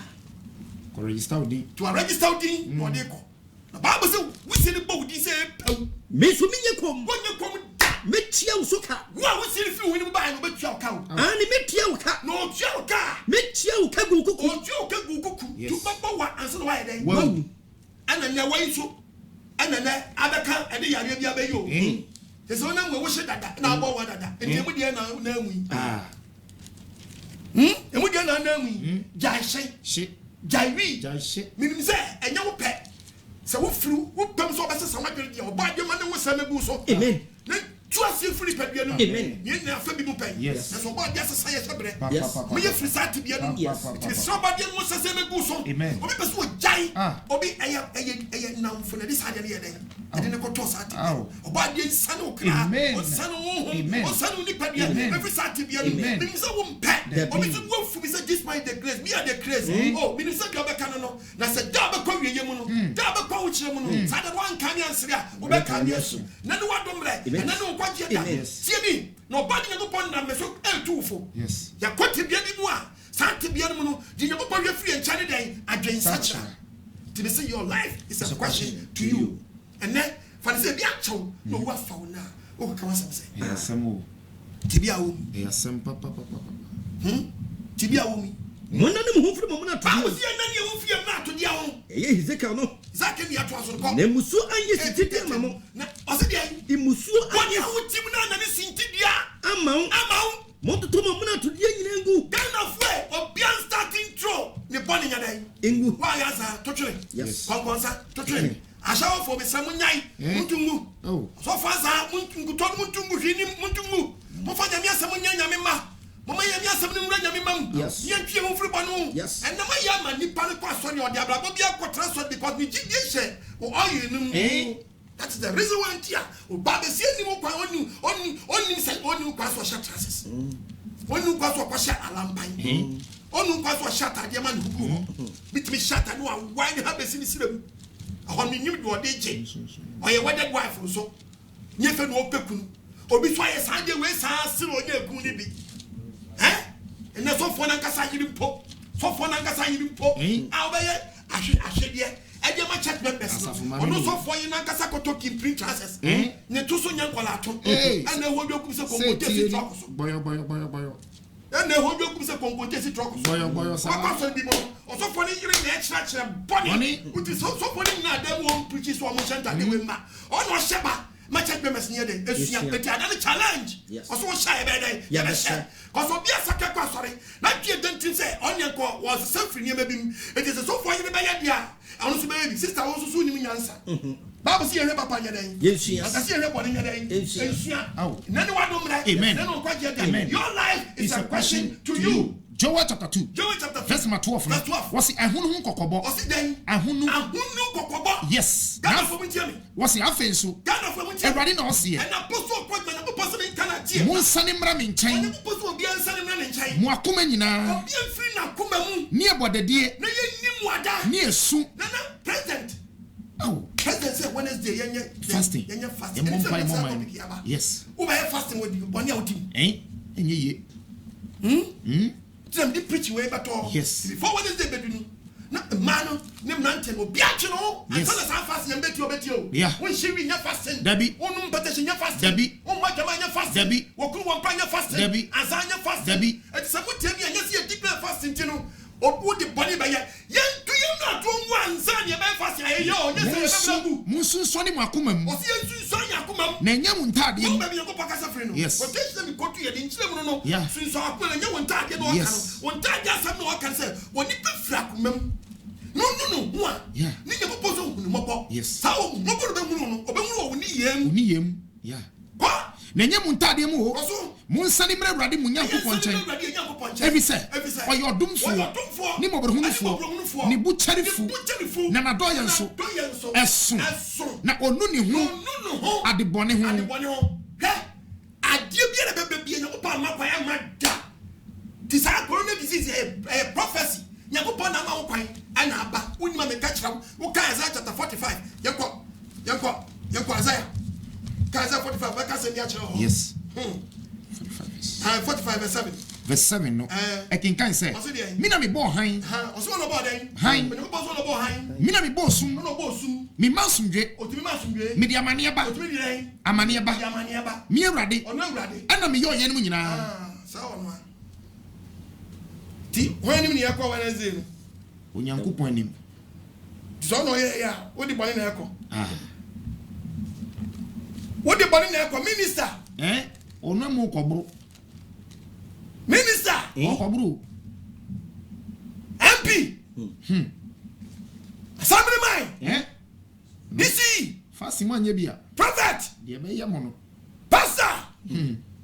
Ko register odi. To register odi no de ko. Na Bible say wusie ni body say pau. Me so minye kom. Wonye kom Metia usoka. Wa wusie fi woni ba no betua ka o. Ani metia uka. No tua ka. Metia uka gu kuku. O tua ka gu kuku. Tu baba wa anse no wa ye den. Wow. Ana nya wa so. Ana na abeka ade yare bia be yo. Te so na wo hye dada na abo wa dada. Enti emu de na anwi. Emu de na anwi. Jai hye. Jai wi. Jai hye. Minim se enya wo pe. Se wo fru, wo pam so obese sanwa dwere dia. Oba adwema ne wo sa mebu so. Amen. Tu as free pedua no. Amen. Ye na fa bi mu pen. Yes. Na so ba dia sesa ye sebre. Yes. Me ye free sa tibia no. Yes. It is somebody mo sesa me gu so. Amen. Obi peso jai. Obi eye na mfo na this ade ne ye den. Ade ne ko to sa tibia. Oba dia nsa no kra. O sa no ho. O sa no ni pedua. Every sa tibia no. Me say wo mpe. Obi so go fu me say this mind the grace. Me are the grace. Oh, me say do be kan no. Na say da be kwa wiye mu no. Da be kwa wo kire mu no. Sa da wan kan ansere a. Obi kan yesu. Na no wadomre. Na no Nkwagye da. Tieni no body no pon na me so eltufo. Yes. Ya kwati bia ni mu a sante bia no mu no di ye bobɔ hwe fie nchane den adwen sacha. To say your life is a question to you. And then for say bia chow no wa fa na o ka wa say. Yes, samo. Tibia wo. Yes, sam papa. Tibia wo mi. Mona ne mo hofre mo na to. Ba wo sie na ne wo fie na to dia ho. Eye Hezekiah no. Zake ni ato aso ko. Ne musu anye sititi amamo. Na o se dia. Imusu anye wo tim na ne sinti dia. Amao. Mo to mo na to dia nyina ngu. Ghana fwe obian starting throw. Ne boni nya dai. Ngu. Wa ya sa to twere. Yes. Konkonsa to twere. Ashawo fo be samunyai. Muntungu. Oh. So fa sa muntungu to muntungu hwini muntungu. Mo fa nyame asamunya nyame ma. Mama yami asem ni mura nyame mam. Yes. Ye twie ho firi bonu. Yes. And na ma ya ma nipa ne kwa so ne odi abrabo bia kwa transfer because ni gidi hye. O oyi nim. That is the reason why tia. O ba be sie ni mo kwa oni say oni kwa so sha chances. Oni kwa so kwa sha alampan. Oni kwa so sha tade ma ne hugu. Bitimi sha tade no wan ha be sini sirem. Ahon mi nim do odi je. Oye wedded wife so. Nye fe no opekunu. Obi so aye sanje we sa sire onye ekun ni bi. And so for Nankasa Yimpo, so for Nankasa Yimpo, Albay, Ashe, and your church members, or no so for Nankasa Kotoki print chances, Netuso Yankolato, and the whole Yokusa Boyo, and the whole Yokusa Boyo, also for the extra bonnie, which is also for them won't preach his woman center, they will not, or no Sheba. My church members near the another challenge. Yes. Also, shy by day. Yes, because of the Saka, sorry. Like you didn't say, Onion was suffering near maybe. It is a so far you by idea. I want to baby, sister also soon in answer. Baba see a papa day. Yes, I see a report in your day. Oh, none one like amen. Your life is a question to you. Joel chapter 2. Verse 12. Was it a hunu kokobo? Was it then? A hunu kokobo? Yes. Was it a face? Everybody knows here. And apostle appointment, apostle in Canada. Monsanim Ramin chain. Apostle be answering in chain. Moakumenina. Be free now, Kumamu. Near what the dear. No, you wada. Near soon. President. Oh, President said Wednesday, fasting. Fasting. Yes. Who are fasting with you? One year team. Eh? And ye. them the preach way but all. Yes. Before Wednesday bedroom. Not the man, name Nanten will be actual. And tell us how fast you bet you. Yeah. When she read your fasting. Debbie. Oh, but your fasting. Debbie. Oh, my God, your fasting. Debbie. Woku one pan your fasting. Debbie. Azanya fasting. Debbie. And some would tell me and you see a declare fasting, you know. Or would the body by ya? Yen, do you not do one son? Your man fasting. Yo, yes, Musu Sonny Macumum. Was you son Yakumam? Nenyamuntadi. Maybe you go back as a friend. Yes. But let me go to your instrument. Yeah. Since I put a young target. Yes. One target, some no one can say. When you put fracum. No. One. Yeah. Nigga proposal. Yes. How? No good. Niyem. Yeah. What? Nenyamuntadi mo. Munsani mre radi munyanku ponche. Every say. Or your doom for. Ni mobrahunu for. Ni butcheri fu. Na na doyen so. Esun. Na onu ni hu. Adibone hu. Adie bi na bebe na opa makwa ya mada. This corona disease a prophecy. Nyakopo na ma wokwan ana aba. Wonima me ka kira wo ka Isaiah chapter 45. Yeko Isaiah. Isaiah 45 ba ka se dia kira ho. Yes. 45 verse 7. Verse 7 no. I can say. Mina me bo han. Oso no bo den. Han. Me no bo so no bo han. Mina me bo sum. No bo sum. Me masumdwe. Otimi masumdwe. Me di amane ba. Otimi di den. Amane ba. Di amane ba. Me awrade. Ono awrade. Ana me yo ye no nyina. Sa ono. Ti when ni yakwa Wednesday no. Onyankopon anim. So no ye ya, wo di bani na yakọ. Wo di bani na yakọ minister. Ono mo kobro. Minister. Kobro. MP. Assemblyman. DC. Fasi manye bia. Prophet. De be ye mono. Pastor.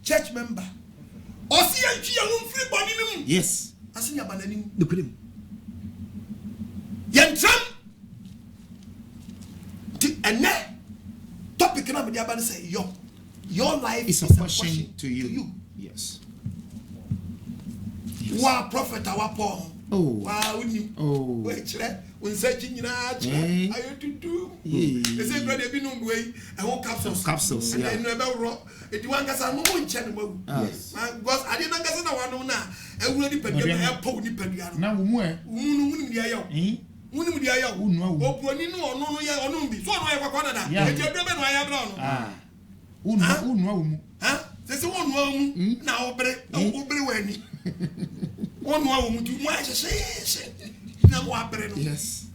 Church member. Osi antwi ya wo free body nim. Yes. Asinya bananim. Nukulim. Yentram. And topic na me dey about say your life is a question to you. Yes. Wa prophet our Paul. Oh. Wa unim. Oh. We kire unsearch nyina kire. Ayo tutu. Ese brother bi no way e ho capsules. Yeah. And no be ro. Edi wan gasa mo nche no mawu. Yes. Because ade na gasa na wanu na ewura ni padua na e paw ni padua no. Na wo mu Wunu dia yaw. Wunu dia yaw. Obroni no ono no ya ono bi. So ono ya kwakwa dada. Edi adua be no aya bra no. Wunu awu mu. Sese wonu awu na obere wani. Wonu awu mu tu mo ahye na mo abere no. Yes.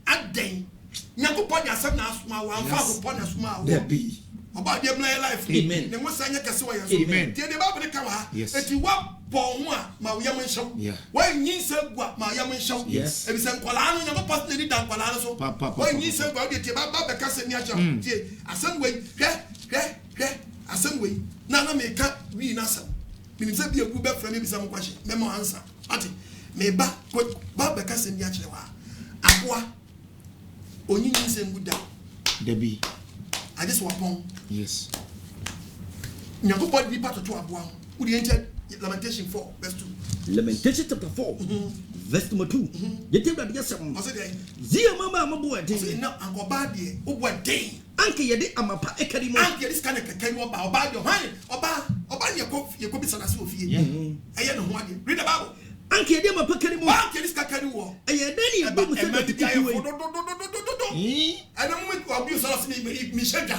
Aden. Nyankopon ya asem na asoma wa amfa akopon na asoma wa. Debi. Oba de blay life. Amen. Ne mo sanya kase wa yeso. Amen. Tie de Bible ka wa. Yes. Eti wa pon ho a ma wo yam nhyew. Yeah. Wa nyin se gua ma yam nhyew. Yes. Ebi se nkola anu Nyankopon na di dan kola anu so. Wa nyin se gua de tie ba be ka se ni acha. Tie asem we hwe asem we na me ka wi na asem. Minim se bi egu be fra me bi se mo kwahye. Me mo answer. Ati me ba be ka se ni acha wa. Aboa onyin se nguda. Debi. I just want pon. Yes. Nyankopon di part to aboa. Wo di enter Lamentation 4 verse 2. Lamentation chapter 4 verse number 2. Yete bra de yasem. O se dey. Zia mama amabo ade. Se na angoba de obo den. Anke yede amapa ekari mo. Anke this kind of kekari oba de han. Oba ye ko bi sana se ofie. Eye no ho ade. Read the Bible. Anke yede amapa kari mo. Anke this kakari wo. Eye deni ebo mu se beti kiwe. Ana mo ko abi so se mi shega.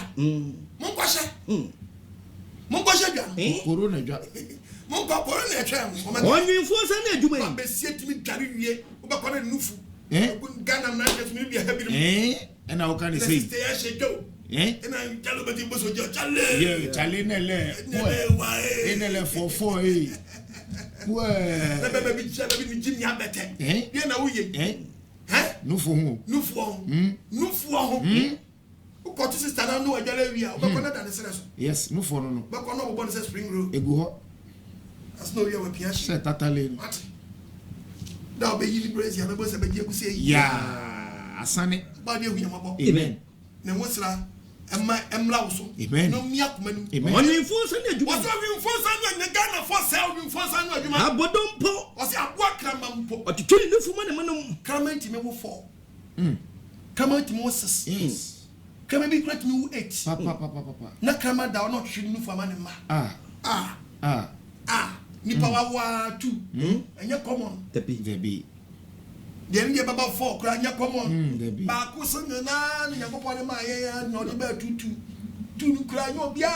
Mo kwashe dwa. Corona dwa. Mo ko corona e twem. Onwinfo se na adwuma yi. Ba sie timi dware wie. Oba ko na nufu. Ghana na ke timi bia habi no. And how can you say? Stay shego. And I tell you boso jo chale. Yeah, chale nele. Nele for Wa. Na bebe bi chale bi ni jimi abete. Ye na uye. Nufu ho. Nufu ho. Uko to sister na no adware wi a. Oba ko na da ne sere so. Yes, nufu no. Ba ko na obo ne spring roll. Egu ho. As no ye we pia shi. Se tatale. Da be yili brace ya be se be je kusie. Yeah. Asane. Ba de hu yamabo. Amen. Ne wosra emla wo so. Amen. No mia komanu. Amen. Onwinfo se na adwuma. What's win for san na Ghana for sell win for san na adwuma. Abodompo. What's aboa kramampo. Otitwini nufu ma ne manum. Kramant me wo 4. Kramant me wo 6. Yes. Kramant be create me wo 8. Papa. Na kramant da no hwe nufu ama ne ma. nipa wa 2 enye common Debi the end baba 4 kra nya common ba ko so na nyankopon ne ma ye na odi ba 2 nu kra nya obia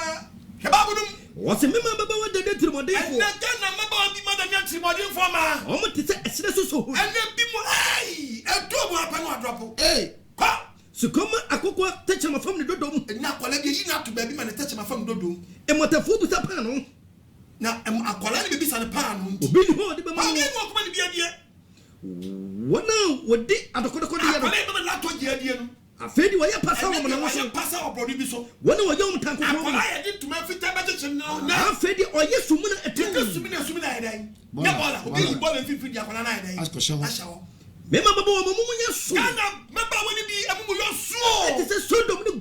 he ba budum what's a member baba de trimode for and na baba bi ma da trimode for ma o mo tese esire so and bi mo ai e do mo apa no drop kwa so come akoko teche ma fam ne dodom na akola bi yi na to ba bi ma ne teche ma fam dodom e motafu bu sa pa no na akola ne bi sa ne pa no obi ni ho de be ma no ko ma ne bi adie wona wodi adokodo ya akola be la to je adie no afedi wa ya pasa wo na wo so pasa wo brodi bi so wona wo yom tanko ko akola ya di tuma fita ba cheche no na afedi o yesu mu na etin sumina ya dai ya bola obi bola fifi di akola na ya dai ashawo mema baba wo mu nya so kana meba woni bi amumu yo so it is Sodom ni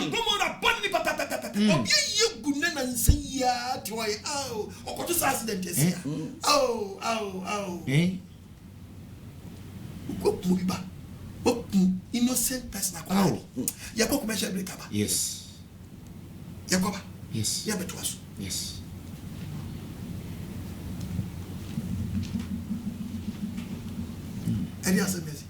gomo na bonni papa obi ye gunne na nsia ti wa okoto sa accident esia ko puiba innocent person akwala yakob commercial break aba yes yakoba yes ya betwaso yes any assemblies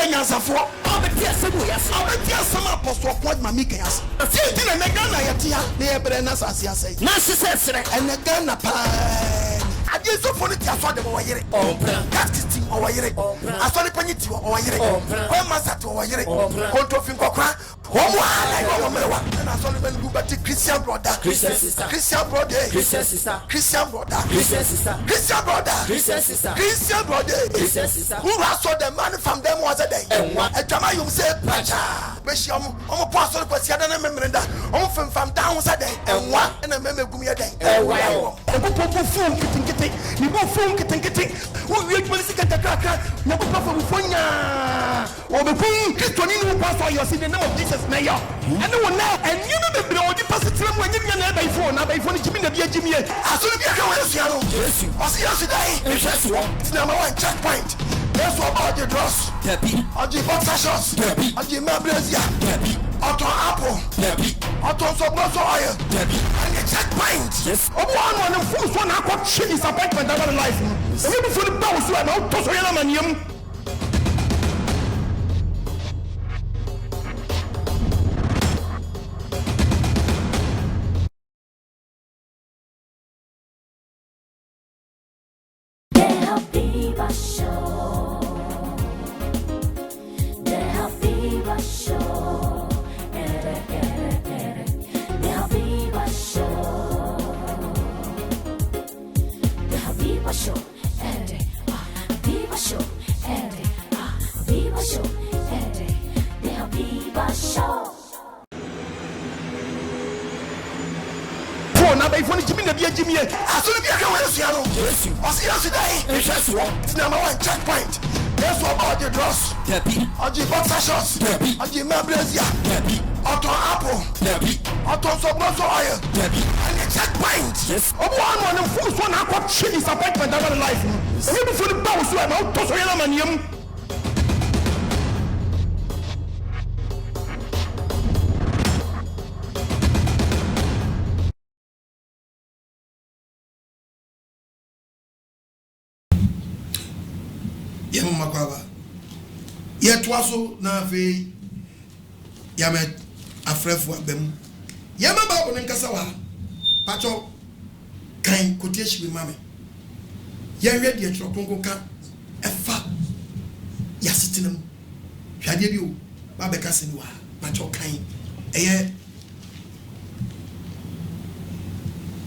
Nyansafo obeti asemu yase obeti asema apostle Okoh Agyemang kayase ti ti na Ghana yatia na yebre na sase asai na sesere ene Ghana pa ade so fo ni ti aso de wo yire catechism o wo yire asori panyi ti wo yire ko masa ti wo yire ko to fin kokra wo mo ala wo mewa na asori ben gu bati Christian brother Christian sister Christian brother Christian sister Christian brother Christian sister Christian brother Christian sister Christian brother Christian sister who has so the man from them was a day Ejama yum say pacha be shi omo pastor kwasi ada na memrenda omo fam down sa day enwa na memegum ye day enwa popo fun kitin ni bo fun kitin wo wi adwuma sika kakra na bo papa bu fonya o be fun Kristo ni no pastor you see the name of Jesus na yo and no na and you know be o di pastor tram wanyi na ba ifo ni jimi na bi ajimi e aso bi aka wo yesu aro yesu o si yesu dai yesu ti na ma one checkpoint. That's what about the dross. Debbie. Aji boxer shots. Debbie. Aji mabrazia. Debbie. Auto apple. Debbie. Auto sobroso oil. Debbie. And the checkpoint. Yes. One of fools one aqua shit is appointment over life. So we before the boss who are now to so yellow manium. na ba ifo ni jimi na bia jimi e aso ni bia ka we so ya no yesu o si yesu dai yesu na ma one checkpoint yesu about the dross debi aji boxer shots debi aji mabrazia debi auto apple debi auto sobroso oil debi and the checkpoint yes o one no full so na akọ shit is appointment over life so we before the boss so na to so yela maniam yemu makwaba yetwaso na fe yame afrefu abem yema ba ko nkasa wa pacho kan kotie bi mame yenwe de trokonko ka efa yasitinem hwade bi o ba be kase ni wa pacho kan eye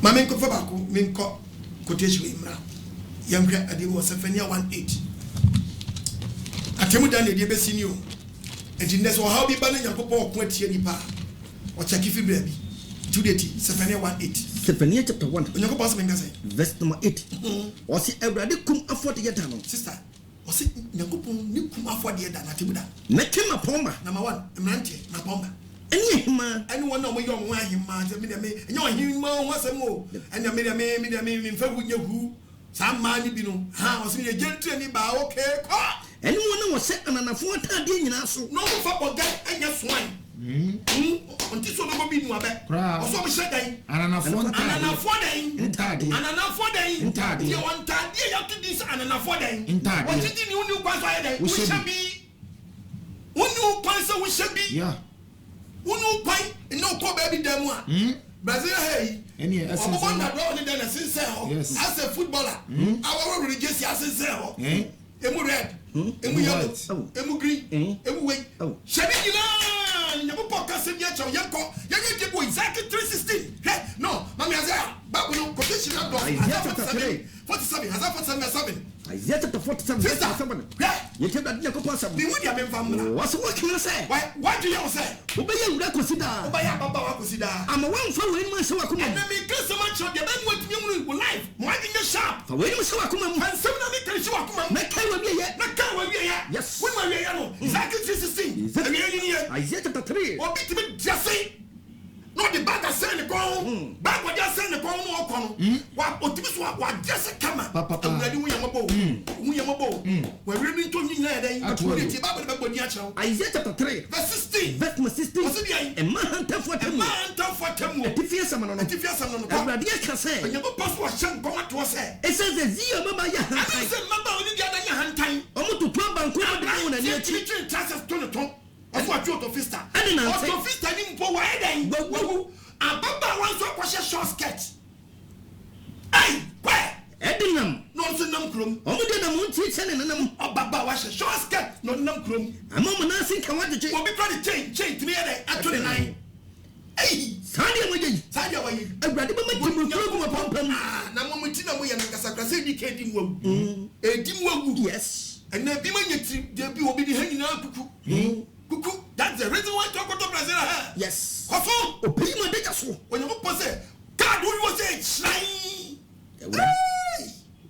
mame ko fa ba ko minko kotie bi mra yemhwe ade wo sefania 18 atemu dan de be sinio enti neso how bi ba na nyankopon okon atie nipa o check fi bra bi Judith Sefania 1:8 Sefania chapter 1 nyankopon se menga say verse number 8 o si Awurade kum afode yeda no sister o si nyankopon ni kum afode yeda na atemu dan na kema pomba number 1 emrante na pomba eni hima eni wona o mo yo mo ahima me de me enye ohima ho asem o enya me de me mfa hu nyahu sa ma ni bi no ha o si me gentle ni ba okay ko anyone was set and a 4 years so no for that and your swine. Until so no be no abet. Also, we said, and an afford you want to this and an afford what did you know by we shall be one new point we shall be. Yeah. One new point no call baby demo. Brazil, hey, any essence of yes. As a footballer, our religious as a cell. Emu red, emu yellow, emu green, emu white. Shabby, never podcast in your yanko. You're going exactly 316. Hey, no, Mamma, but we don't quotation of 47, has up for 7. Isaiah chapter 47. You tell that you possible. Be with your family. What's what can I say? What do you say? Obey you, consider. Obey Baba consider. I'm a one for when my so I come. And let me kiss so much of your man with you life. Why didn't you shop? For when so I come and some of the can show up. Make time with me yet. Not come with me yet. Yes. When my yellow. Exactly 16. Isaiah chapter 3. What be to me just say? No, the bag I send the call. Back what just send the call. No, what just come up. Ready we are mobile. We are mobile. We're really talking there. Isaiah chapter 3. Verse 16. Verse 16. A man for them. If you summon on it, if you summon on it, and you go past what Shan come to us. It says the Zia Mama Yahan. I said, Mama, only the other hand time. Almost to 12 and 12 and 18 chances to the of what you to Fista. I didn't know Fista didn't go wide and go. And Papa wants to wash a short sketch. Hey, where? Edingham, no, so num crum. Only the moon selling them. Oh, Baba wash a short sketch, no num crum. A moment I think I want to change. We'll be trying to change to me at 29. Hey, Sadia, I read the Namamutina, we are Casacasi came in. A dim yes. And then be my will be hanging out. That's the reason why talk about Brazil. Yes. When you possess, God will say, shine.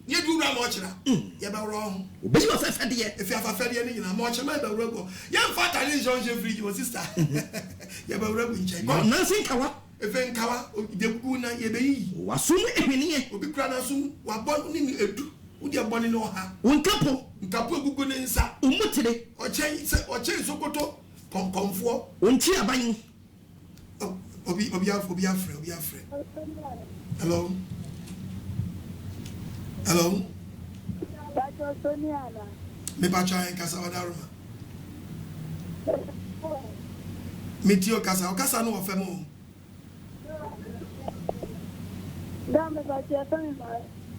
You do not watch it. You're wrong. But you have a fed yet. If you have a fed yet, you're watching my rebel. Young fat, I didn't join your sister. You're a rebel in China. Nothing, Kawa. If in Kawa, the Guna, Yebe, was soon a penny, will be crying soon, while born in a do. Would you born in her? One couple, good in Sa, Umutide, or change Sokoto, come for one cheer buying. Oh, be afraid. Hello. Hello. Me bacha en casa wadaruma. Me tio casa, o casa no ofemo. Dame bacha tani ma.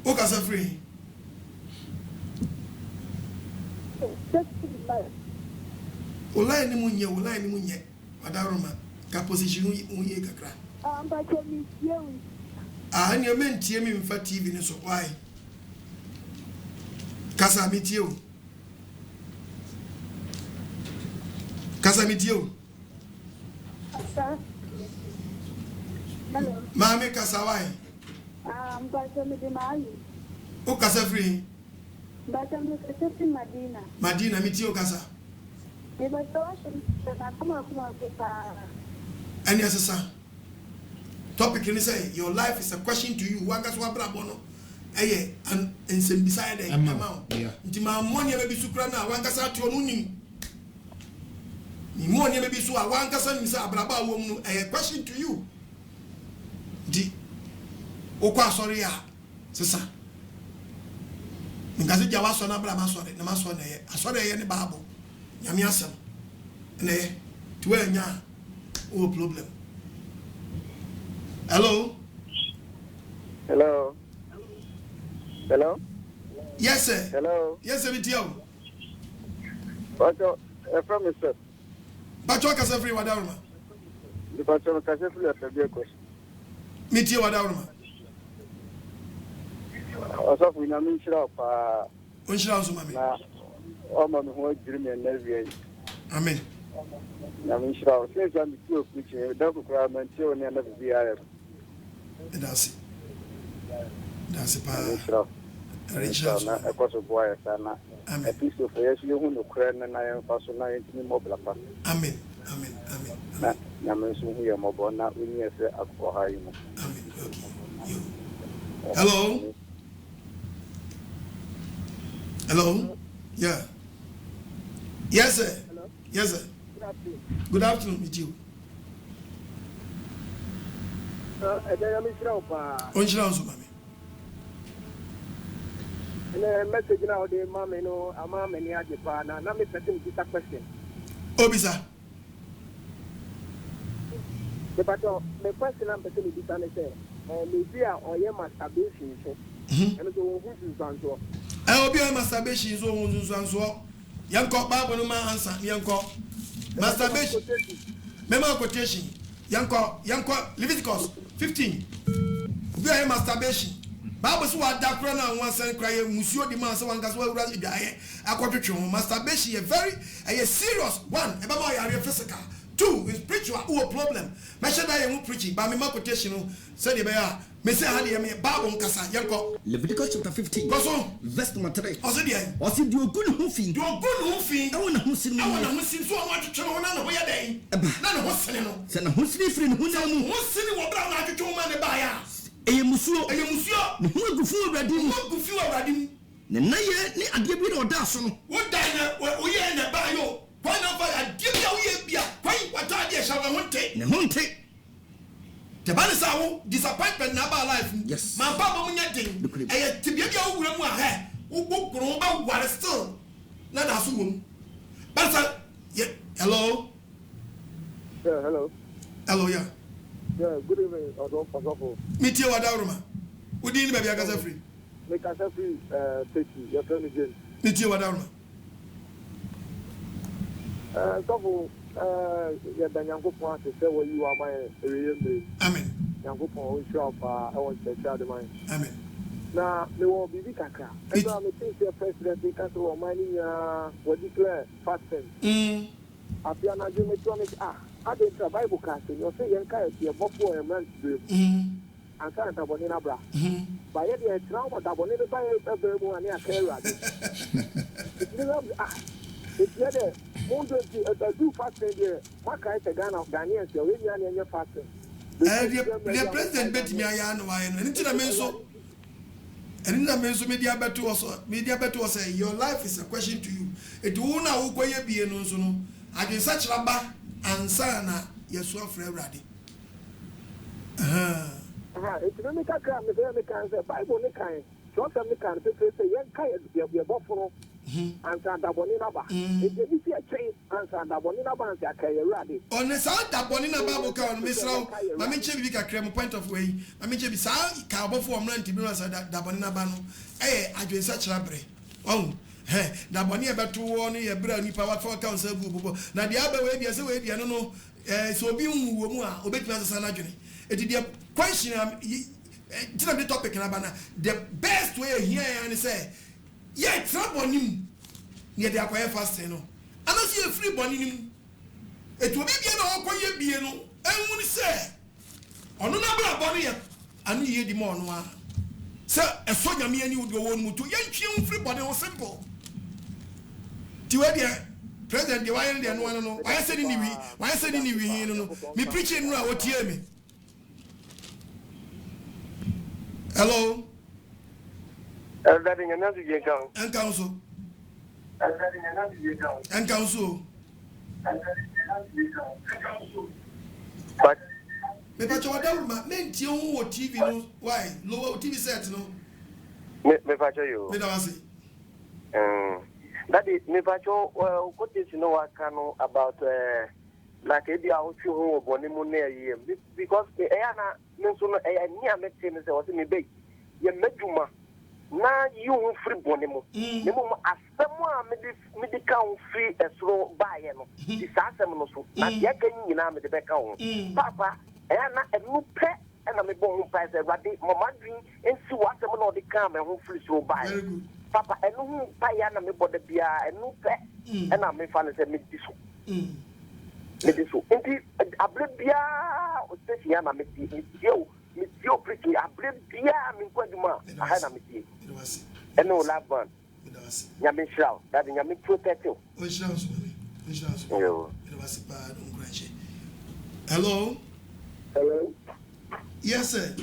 O casa free. Olai ni munye wadaruma. Ka position unye kakra. Bacha mi tio. Ah, ni men tie mi mfa TV ni so why? Kasa mitio. Hello. Mami kasa why? Bacha mi dimali. O kasa free. Bacha mi kasa Madina. Madina mitio kasa. And yes, sir. Topic in say your life is a question to you. Wagas wa brabono. Eye and some beside the amount. Ntima money maybe sukra na wankasa to onunim. Ni money maybe so wankasa ni sa abraba wo mu a question to you. Di okwa sorry ya sisa. Ngazi ja waso na braba sorry na maso na ye. Asori ye ni babo. Nyame asem. Na ye to enya o problem. Hello. Yes, sir. Hello. Yes, sir. With you. But from Mr. But what can I say? What are you? The person can say a question. Meet you. What are you? Also, we know me shop. We shall also, mammy. Oh, mammy, who is dreaming and never. Amen. I'm sure. Since I'm the which don't cry until I never be I. That's it. That's it. A course of boy, a piece of yes, you who cry and I am passing into mobile. Amen. Namen who are mobile, not when you say up for high. Amen. Okay. Hello. Yeah. Yes, sir. Hello. Yes, sir. Good afternoon. Good afternoon with you. I'm Onjira onso mami. message now the mama no ama many ajepa na me person this question. Obisa. The pato me question am person this an say me be a oye masturbation so. And so who is so. Obi o masturbation so won so. Yanko Bible no man answer yanko. Masturbation. Memo quotation. Yanko Leviticus 15. Obi o masturbation. Bible so what that prayer na one say cry musuo di man say one gas wa ura idaye akotwetwe masturbation is very a serious one. E ba ma yare physical. 2 is spiritual problem. Measure that you preaching but me ma quotation say the be a me say ha de me Bible nkasa yanko Leviticus chapter 15 verse number 3. Oso dia. Osi di ogun ho fi. Do ogun ho fi. E wona ho sin. E wona ho sin so wa twetwe no na ho ya den. Na ho sene no. Se na ho sin firi no ho na mu. Ho sene wo bra na twetwe ma ne ba ya. Eyemusuo. Ne ho agufu awrade mu. Agufu awrade mu. Ne na ye ni ade bi na oda so no. Wo dan na wo ye na ba yo. Why not for a give you a beer? Why what idea shall I want take? Ne ho take. The bad is our disappointment na ba life. Yes. My papa munya ding. Eh to be a wura mu aha. Wo gro ba war still. Na da so wom. But hello. Yeah, hello. Hello, yeah. Yeah, good evening. Odofo. Meet you Wadaruma. Udi ni baby akasa free. Make us free Teki, your friend again. Meet you Wadaruma. So yeah, the Yankopon to say what you are my remember. Amen. Yankopon we show up I want to share the mind. Amen. Now there will be Kaka. And now me think the president they can so money what declare fasting. After na do me I didn't try Bible casting. You say you can't see a buffer a man's dream. And can't have one in a bra. By any trauma that one in the Bible and a carrier. It's the other. Do fasting there. My guy is a Ghana of Ghanaians. You're really on your fasting. The president bet me I know why. And it's a menso. And in the menso media better was say your life is a question to you. It won't know who you be no so no. I can search Ramba and Sana, yes, one for everybody. It's not make a crime, the can say Bible, the kind. So some can say, young kind, you're buffalo. And Sandabonina, it's a change, and Sandabonina and Sakay. On the sound that Bonina Babu can miss out, Mammy Chevika creme point of way. Mammy Chevisa, cowboy for a man to be that Bonina Bano. Eh, I do such library. Oh. Hey, that one year about 2 1 year brand new power for council. Now the other way, there's a way, I don't know. So be obey as a sanajuni. It is the question. The topic in Abana. The best way here and say, yeah, trap on him near the acquire fast. No, and I see a free bonny. It will be an old and when say, on another body, I knew you the more. Sir, a soldier me and you would go on to young free body was simple. President, the wine and one no. Why said anyway? Why said anyway? No, me preaching now. What hear me? Hello. And council. And council. But me patch what down ma men ti on TV no. Why? Lower TV set no. Me patch you. Me don't say. That is me patch what is you know what can about like a dia o chu ho boni mu na ye because e na me so no e ni a me tin say what me be ye meduma na you free boni mu me mu asemu a me di kan free esro baye no di asem no so na ye kan nyina me de be ka ho papa na enu pe na me bo ho pa say rade mama dream ensi wa asem no de kan me ho free so baye papa enu hu pa ya na me bo de bia enu pe na me fa na say me di so Mediso. Inti ablebia o station na metio preaching ablebia mi Nkwagye aha na metie. Eno laban. Nyame shraw, that nyame protect you. O shraw so me. Yo. It was bad on crash. Hello. Hello. Yes sir.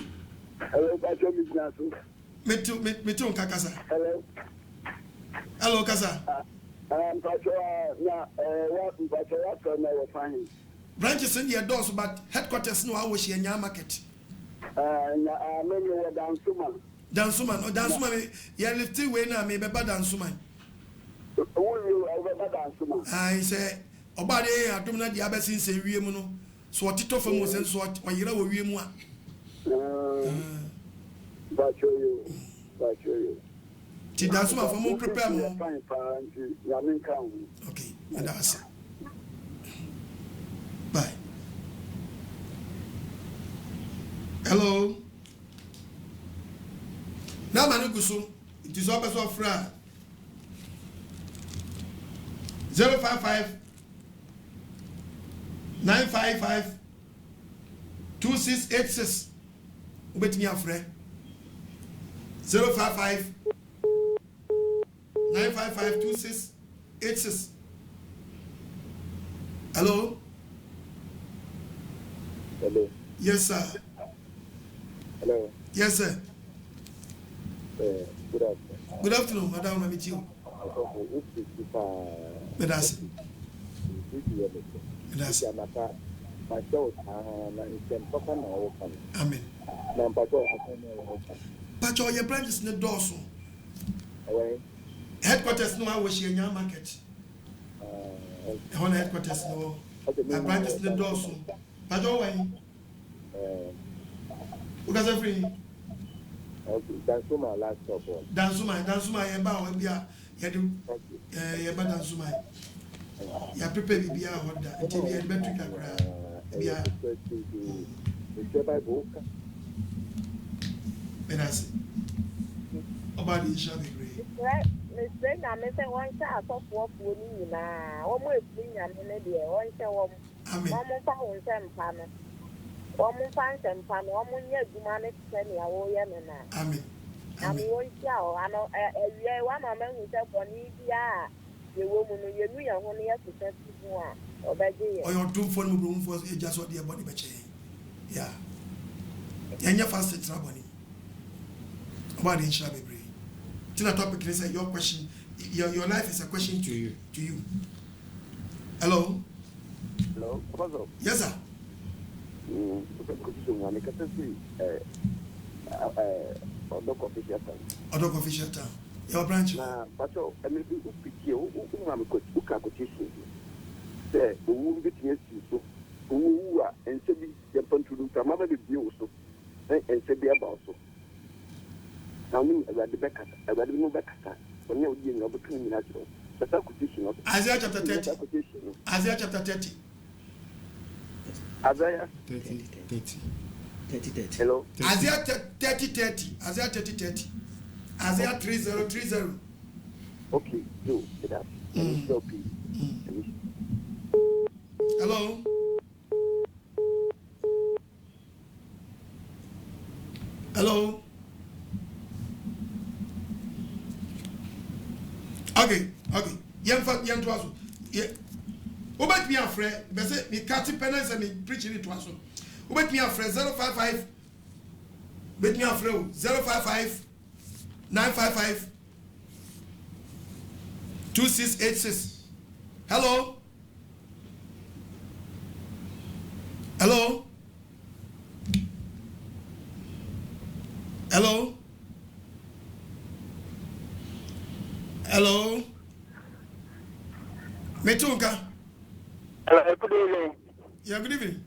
Hello, Pacho Mijaso. Me too kakasa. Hello. Hello kasa. Branches in your doors, but headquarters no how she in your market. Dansuma, you live 2 way now, maybe better than Suman. I say, Obade, I don't know the other since a reamuno. So what it offer was and so what you know, we more. Dansuma for more prepare more. Okay, and that's it. Bye. Hello. Now, Manukusu, it is always offer 055 955 2686. Wait me, friend. 055 955 2686. Hello. Hello. Yes, sir. Hello. Yes, sir. Good afternoon. Good afternoon, Madam Mamichi. Medasi. Medasi. Amen. Pacho, your branch is in the doors. Headquarters no how she in your market. Headquarters no. My branch is in the doors. Pacho, why? Because every Dansuma last stop. Dansuma, yeah, Dansuma. You prepare to be a order. It will be a better crack. Yeah. Medasi. About the shall be great. Miss Brenda, I say one shot of what we need now. Almost being a minute, one shot. Amen. One found some panel. One found some panel. One year, do manage to send your way. Amen. I'm one show. I know a year one man who said for Nidia. The woman you knew only has to send one. Or by day. Or your two phone room for just what dear body betchay. Yeah. And your first trouble. About the shall be great. Tina topic is your question. Your life is a question to you. Hello. Hello. Yes, sir. Other official town. Your branch. But I mean, you say, who will be here, who are and say, the country to mother the view so, and say, be about so. Now, the back, I read no back, when you're being over criminal. The acquisition of Isaiah chapter 30. Isaiah chapter 30. Isaiah 30. Hello. Isaiah 30. Isaiah 30. Isaiah 30. Okay, so that. Hello. Hello. Okay. Young to us. Yeah. Obet me a friend. But say me catty penance and me preaching it to us. Obet me a friend 055. Bet me a friend 055 955 2686. Hello. Hello. Hello. Hello. Metunka. Hello, good evening. Yeah, good evening.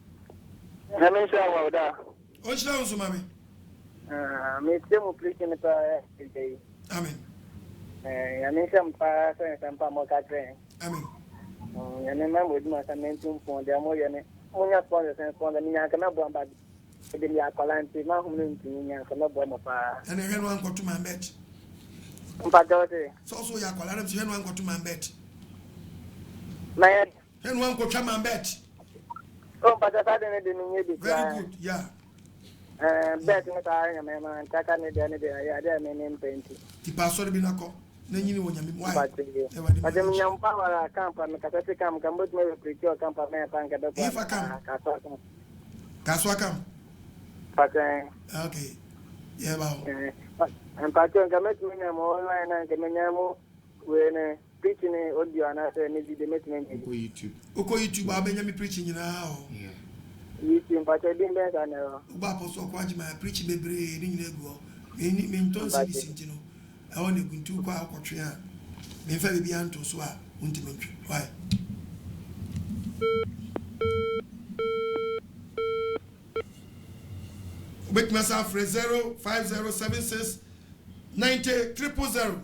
I'm in Shawada. What's down, so, mommy? Me still preaching today. Amen. I'm in some parts and some Pamoka. Amen. And then with my commenting for the Moyane. Only a sponsor and for the Niakana Bomba. The Yakolanti, my home to Niakana Bomba. And then one got to my bed. So also Yakolanti, and one got to my bed. My head. And one got to my bed. Oh, but I didn't. Very good, yeah. Bet in the car, and Takani, the other day, I had a name painting. The pastor be not called. Then you know when you're but the young power camp and Catati come with me, preacher camp and Panka. If I come, Kaswakam. Okay. Yeah, and Patrick, I met me online and Caminamo when preaching audio and I need the meeting. Okoh YouTube, I've been preaching now. YouTube, but I didn't better now. Apostle Okoh Agyemang preaching bebree ni nego. Me don't see this thing, you know. I want to go to kwa akotwe. Me fa bi anto so a untimentwe. Why? Make myself 05076 90 000.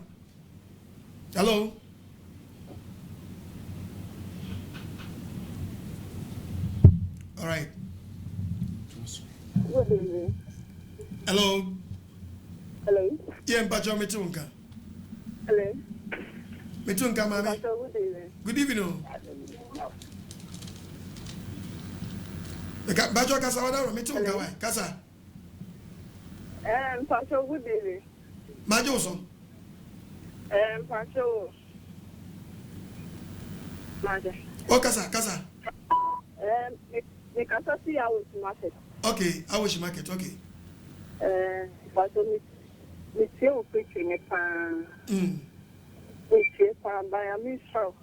Hello. All right. Good evening. Hello. Hello. Yeah, Mpacho Metunka. Hello. Metunka, mami. Good evening. Good evening. Mpacho kasa wada Metunka why? Kasa. Mpacho, good evening. Majo so. Mpacho. Majo. Oh, kasa. Me kasa si awo market. Okay, awo market. Okay. Mpacho me tie o preaching pa. Me tie pa ba ya mi so.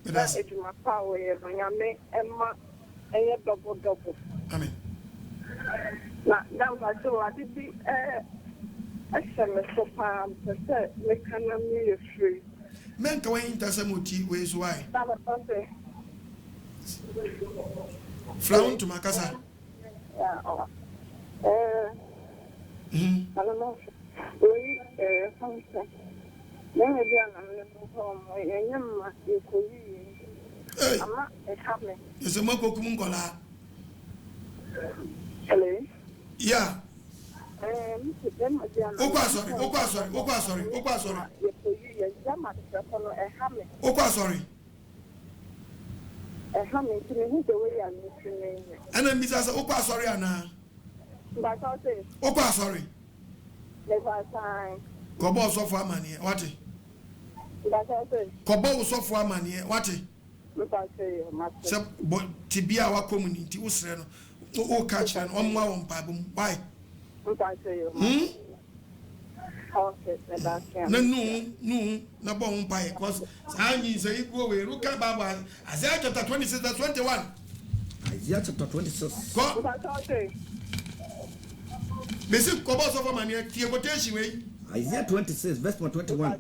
That's it. My power ya me emma eye double. Amen. Na Mpacho I did be SMS pa se me kana me free. Men ka wen intercemuti we so why? Okay. Frown to Makasa. Yeah. I don't know. We function. Then again, I'm home. I'm not happening. It's a moko kumungola. Hello. Yeah. Okoh sorry. And then Mrs. Okoh sorry Anna. Okoh sorry. Kobo so for money. What? Kobo so for money. What? Tibia wa community usre no. O catch and on my own pabum. Why? Okay, no, na bon pie because I mean say go away. Look at Baba. Isaiah chapter 26 verse 21. Isaiah chapter 26. Go. Basic kobo so for mania tie quotation we. Isaiah 26 verse 21.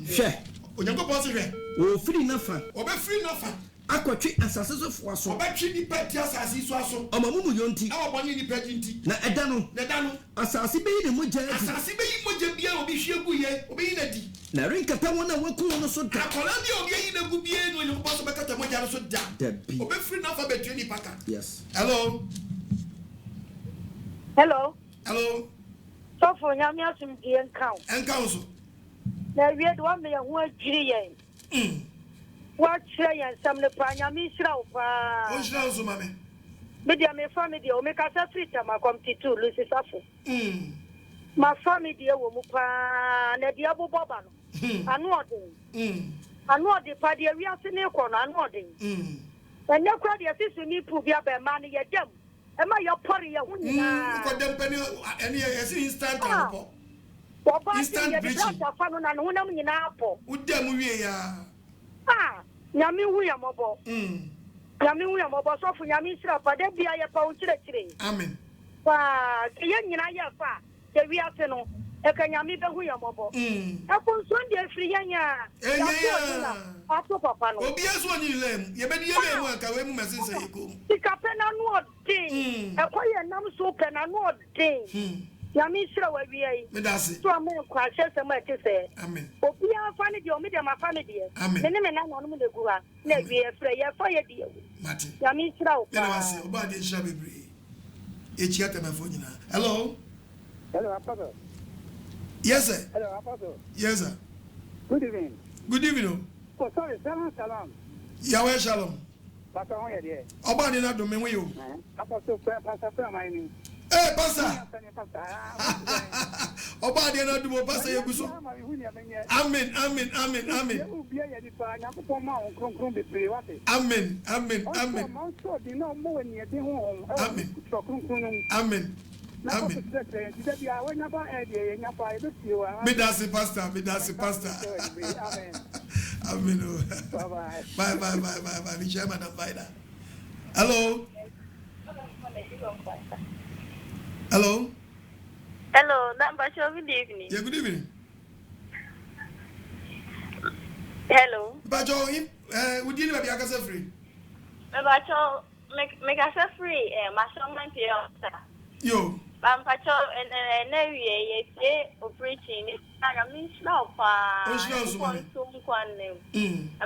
Share. Onyango boss hwe. O free nafa. Obe free nafa. Akotwe asase so fo aso. Obetwe ni peti asase so aso. Amamumu yonti. Na obonye ni peti nti. Na eda no. Asase be yi ne moja ati. Asase be yi moja bia obi hwe gu ye. Obi yi na di. Na renkata wona waku no so da. Akola bi obi yi na gu bia no onyango boss be kata moja no so da. Obe free nafa betwe ni paka. Yes. Hello. So for nyame asum die enkan so. Na wie do me ho agiri yen. What say yen sam ne pa nyame sira wo pa. O sira so mame. Me dia me family o me kasa frita ma comtitu Lucifafo. Ma family e wo mu pa na dia boboba no. Anu odin. Anu odin pa dia wi ase ne ko no anu odin. Anya kwa dia sisu ni pu bia be ma ne ye dem. Ema ya pori ya hunyina. Ko dem pani eni ye instant apo. Instant breaching. Na no hunam nyina apo. Udem wie ya. Nyame hu ya mobo. Nyame hu ya mobo so fu nyame sira pa de bia ya pa unchire. Amen. Ye nyina ya fa. De wi ate no. E ka nyame be hu ya mobo. Akon de free yanya. Ato papa no. Obi aso ni lem. Ye be de ye mu aka we mu mesense ye ko. Sika pe na no odin. E ko ye nam so pe na no odin. Yami sira wa wiye. Me dase. So am kwa hwese ma ti se. Amen. Obi afa ne de o me de ma fa ne de. Amen. Me ne na no de guwa. Na wiye frɛ ye fa ye de. Mate. Yami sira o pa. Me wase oba de sha bebre. E chia telefone nyina. Hello. Hello, Apostle. Yes sir. Hello, Apostle. Yes sir. Good evening. Good evening. Oh, sorry, salam. Yahweh shalom. Pastor on here there. Oba ni na do me we yo. Apostle, Pastor my name. Hey, Pastor. Oba de na do mo Pastor ye guso. Amen. Amen. Amen. Medasi pastor. Amen. Bye. The chairman of Vida. Hello. Hello, good evening. Yeah, good evening. Hello. Bajo, we didn't have your free. Bajo, make us free. My son went here. Yo. Bajo, and you preaching. I mean, slow. I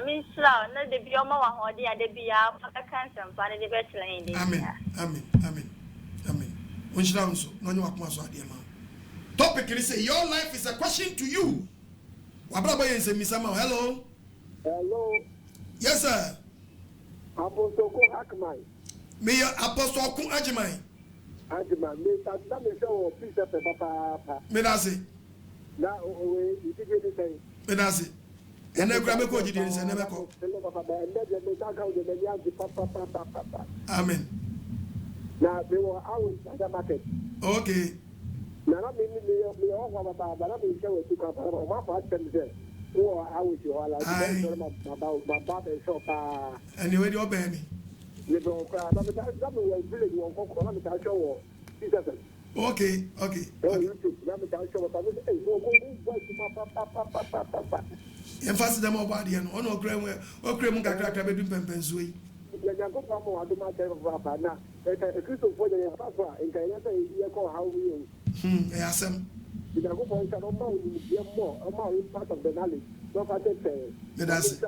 mean, slow. No, the Bioma or the other be out of the cancer and find the best lane. Amen. When she does, no, you are topic is say your life is a question to you. Hello. Yes, sir. Apostle Okoh Agyemang. Me Apostle Okoh Agyemang. Me that me show precept papa. Me that's it. Na we did anything. Me that's it. And then grab me ko jidi nse never ko. Amen. Na we were out at the market. Okay. Na me papa na me show to ka o ma fa tem there. Oh, I wish you all about my father shop. Anyway, you're baby. You don't cry. I'm village one call. I'm tell you. Okay. Emphasis them about the no creme. Oh, creme crack bedroom pempensui. You go from one to my papa now. A crystal for the papa in Canada. You call how we. Yes, You go for more part of the knowledge. Don't forget that's it.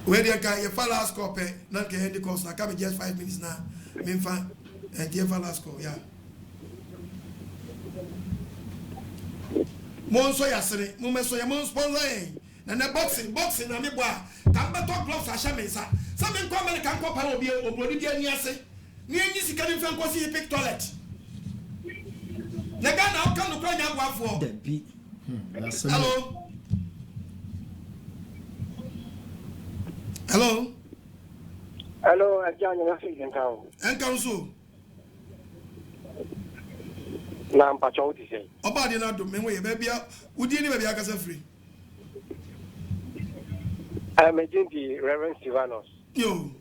Where the guy, your father's copy, not get the course. I come just 5 minutes now. Mean fine. And dear father's call, yeah. Monso yasere, mumeso ya mon sponsor. Na na boxing na me boa. Tamba to gloves a shamesa. Some in come can cop obi obrodi dia ni ase. Ni enyi sika ni fan kwasi pick toilet. Na ga na o kan no kwa nya boafo. Hello, Ajani African town. And council. Na mpacho oti say. Oba de na do me we baby udi ni baby akasa free. I'm agenti Reverend Sivanos. Yo.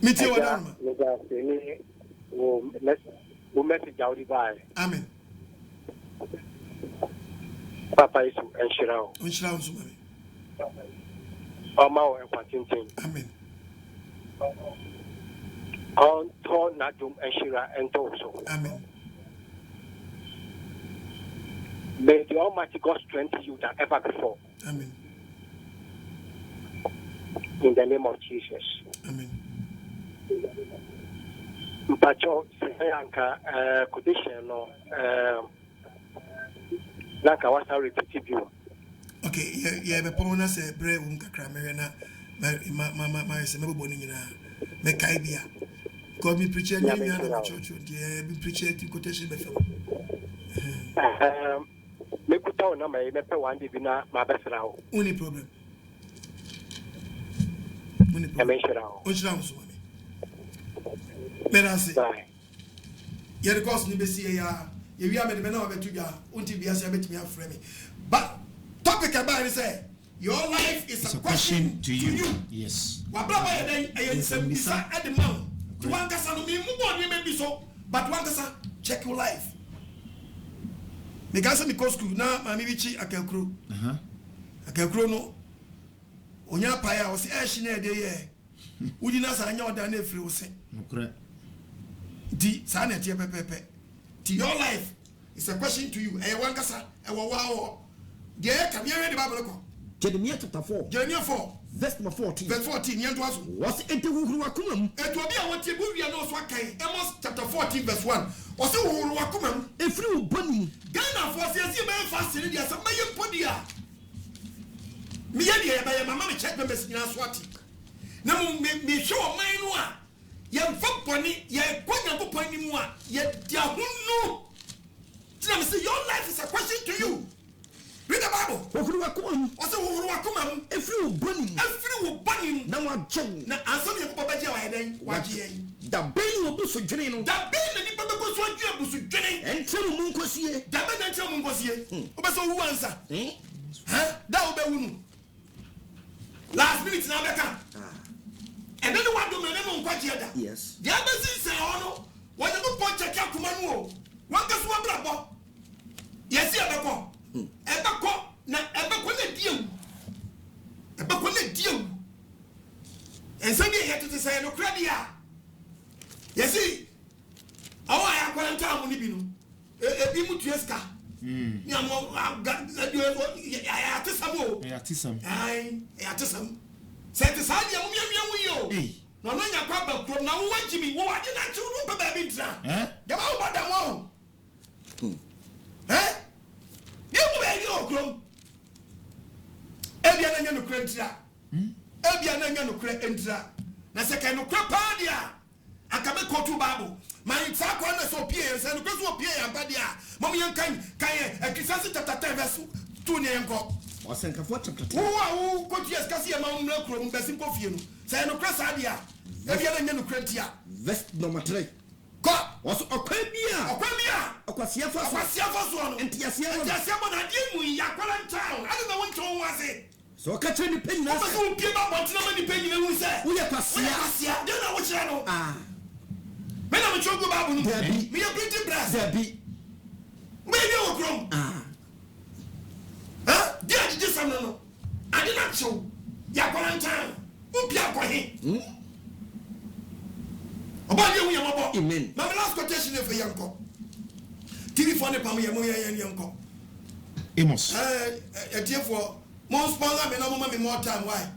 Meet you madam. We message out the by. Amen. Papa Isu and Shirao. Shirao Sumami. Omao and Patintin. Amen. On Tor Nadum and Shira and Toso. Amen. May the Almighty God strengthen you than ever before. Amen. In the name of Jesus. Amen. Mpacho Siyanka condition no Nanka wasa repeat you. Okay, yeah, be pomona se bre kakra me na my se me boni nyina me kai bia. God me preacher nyina na church dey be preacher to quotation be fam. Me kuta na me pe one day bi na ma be sra o. Only problem. Me sra o. O sra so me. Merasi. Yeah, the cost ni be see ya. You wi am de na obetu bia. Unti bia se betimi afre me. But topic about it say your life is a question to you. Yes. Wa baba ya den ayensambisa at the mount. To one kasa no me mu body me bi so, but one kasa check your life. Me kasa mi go school na mami bi chi akakro. Akakro no onya pa ya o se e shi na de ye. Udi na sa anya oda na efiri o se. Nokre. Di sa na tie pepepe. Your life is a question to you. E one kasa e wo wa. Yeah, come here the Bible. Jeremiah chapter 4. Jeremiah 4. Verse number 14. Verse 14. Was it the Wuruakumam? It will be a what you know Swakai. Amos chapter 14, verse 1. Was it Wuruakumam? If you bunny Ghana for says you may fast in India, some mayan podia. Mia by a mamma check the message in Swati. No, me show a mine. Young folk pony, yet quite pony more, yet Yahoo no. Say your life is a question to you. Read the Bible. What's a few bunny? Now I'm chum. Now I'm sorry for Baja. The baby will be so general. The baby will be so general. And tell Munkosie. The man and tell Munkosie. But so who answer? Huh? That will be last minute now, Becca. And then the one to my Nkwagye. Yes. The other thing say, oh no. What you put check out Kumanu? One goes one bravo. Yes, you have a call. Ever call. Now, ever call a deal. Ever call a deal. And so they had to say, no credit. Yes, see. Oh, I have one time on the Bino. A people to Esca. I have to some. I have to some. Said the side of me. No, no, you're probably from now on, Jimmy. What did I do? Baby, eh? Come on, but that won't. Eh? You will go. Ebiana no credit. Ebiana no credit. Na second no crapadia. I come to Bible. My exact one is appears and goes to appear and badia. Mommy and kind, and Kisasi verse 2 name go. Or send a photo. Who could you escape among no chrome, the simple few? Say no crasadia. Ebiana no credit. Vest no matre. God was Okwamia. Okwasia first one. And Tiasia, I didn't we Yakwalan town. I don't know what to was it. So catch any penny. I was give up what nobody penny who said. We are Passia. Do you know what channel? Ah. When I'm a choco babu, me a pretty brass. Debbie. Where you grown? Ah. Huh? Did this one? No. I did not show. Yakwalan town. Who be up for him? Amen. My last quotation for Yanko. TV for the Pamia and Yanko. Amos. A dear for most sponsor me, no more time. Why?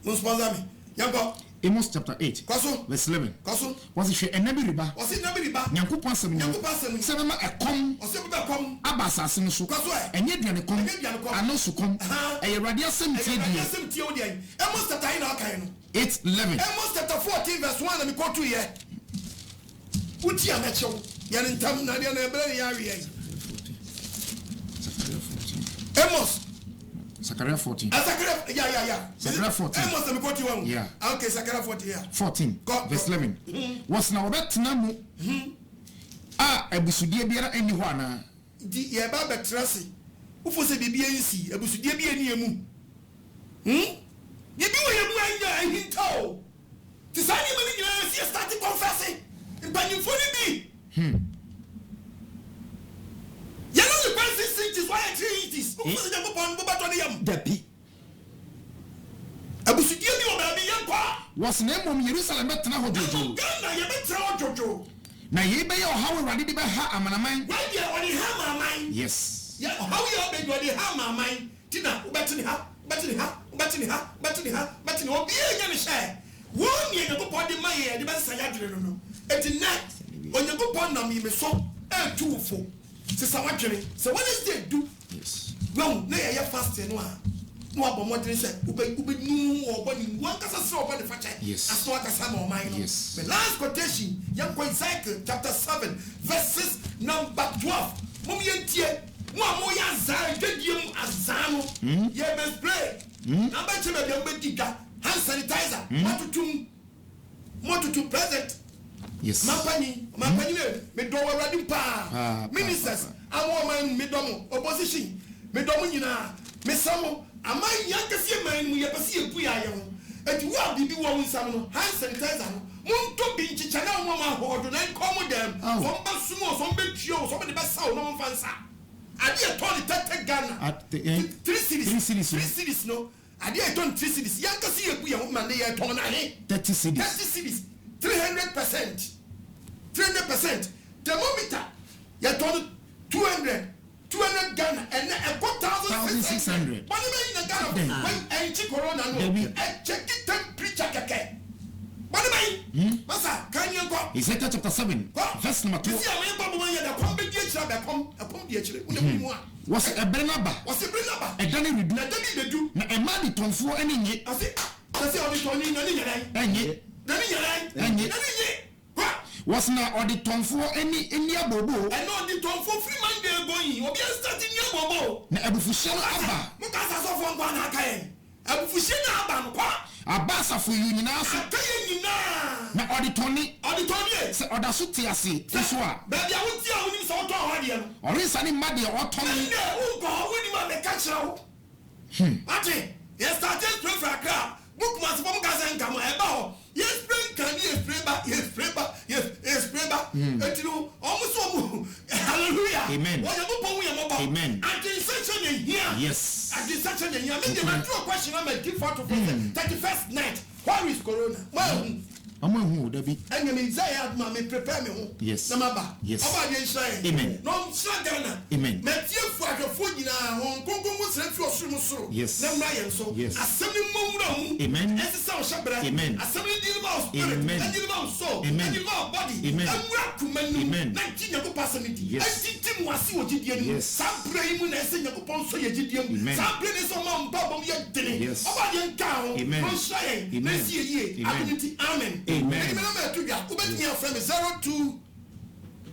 Most sponsor me. Yanko. Amos chapter 8. Verse 11. Was it a never riba? Was it never riba? Yanko Passam, Sanama a com, or Silver com, Abbassassin Suka, and yet Yanko, and no Sucum, a radiation theory. Amos that I know. 8:11. Amos chapter 14 verse 1 and go to here. Uti amacho. Yan tam na dia na bre area. Amos. Zechariah 14. Zechariah, yeah. Zechariah 14. Amos and go to one. Yeah. Okay, Zechariah 14 here. 14. Verse 11. Was now that namu. Ebusudie biara eni ho ana. Di ye ba betrase. Ufo se bibia nsi, ebusudie bia ni emu. You do you hinto. To sign you when starting confessing. But you fully be. You know the person is why I treat this. Who's the upon Bobatonium? Deppy. I was give you a baby young. What's name of Jerusalem? But now, Jojo. Now, you may how ready to buy her and my mind. Why you already have my mind? Yes. Yeah, how you already have my mind. Tina, better her. But no be a share. 1 year go pon the my the best sayadre no. Et na on you go pon na me so e two fo. Se sawadre. So what is they do? Yes. Well, na ya fast no a. No abomodre say ube nu obani wan kasa se obani fache. Yes. Aso akasa ma oman no. Yes. The last quotation, yam go Ezekiel chapter 7 verses number 12. Mum yentie mo ya zan dediem azano. Ye be spray. Number 2 be diga hand sanitizer. Motutum present. Yes. Mampani me do already pa. Ministers awo man me domo opposition me domo nyina me samo amman yankase man mu ye pese epu ya ye ho. Eti wo bibi wo nsam no hand sanitizer no. Monto bi nchicha na wo ma hodo na nkomo dem. Wo ba sumo so be tuo so be saw no mfansa. Ade e ton tete Ghana. 3 cities no. Ade e ton 3 cities. Yankase epu ya ho man na ye ton na he. 30 cities. 300%. 300%. Thermometer. You told 200 Ghana and a 1,600. What do you mean in Ghana? When I check corona, I check it temperature. What do you mean? Massa, can you go? Ezekiel chapter 7, verse number 2. Was a Brenaba? Was a Brenaba? A Danny do. A man to for any. I say, was not on the tongue for any bobo. And on the tongue for free man they're going. You'll be starting your bobo. Na ebufuhye no aba. Mukasa so fo ngwa na akaye. Ebufuhye na aba no kwa. Abasa for you nyina so. Akaye nyina. Na auditoni e. Se odaso tiase so a. Ba bia wo ti a woni so to ho de no. Orinsa ni made otoni. Ne wo ko woni ma me ka kire wo. Ati, yes started pray for Accra. Book must from Gaza and come about. Yes, pray can yes, pray back. And you know, almost hallelujah. Amen. Amen. And the section in here. Yes. At the section in here. I mean, the question I'm a default to 31st night. Why is Corona? Well, I'm who Debbie. And you mean Zayad, mammy, prepare me. Yes. Namaba. Yes. Amen. No, Shagana. Amen. Matthew for your food in our home. Congo was left for Sumo. Yes. Namayan so. Yes. Assembly Moon. Amen. As a sound Shabra. Amen. Assembly Dilma Spirit. Amen. And Dilma soul. Amen. And Dilma body. Amen. And Rakuman. Amen. 19 Yako Passamity. Yes. And Tim was what you did. Yes. Some brain when I say Yako Ponso Yajidium. Amen. Some brain is on Mom Bob Yadini. Yes. About your town. Amen. On Shrine. Amen. Amen. Amen. Ubet me a friend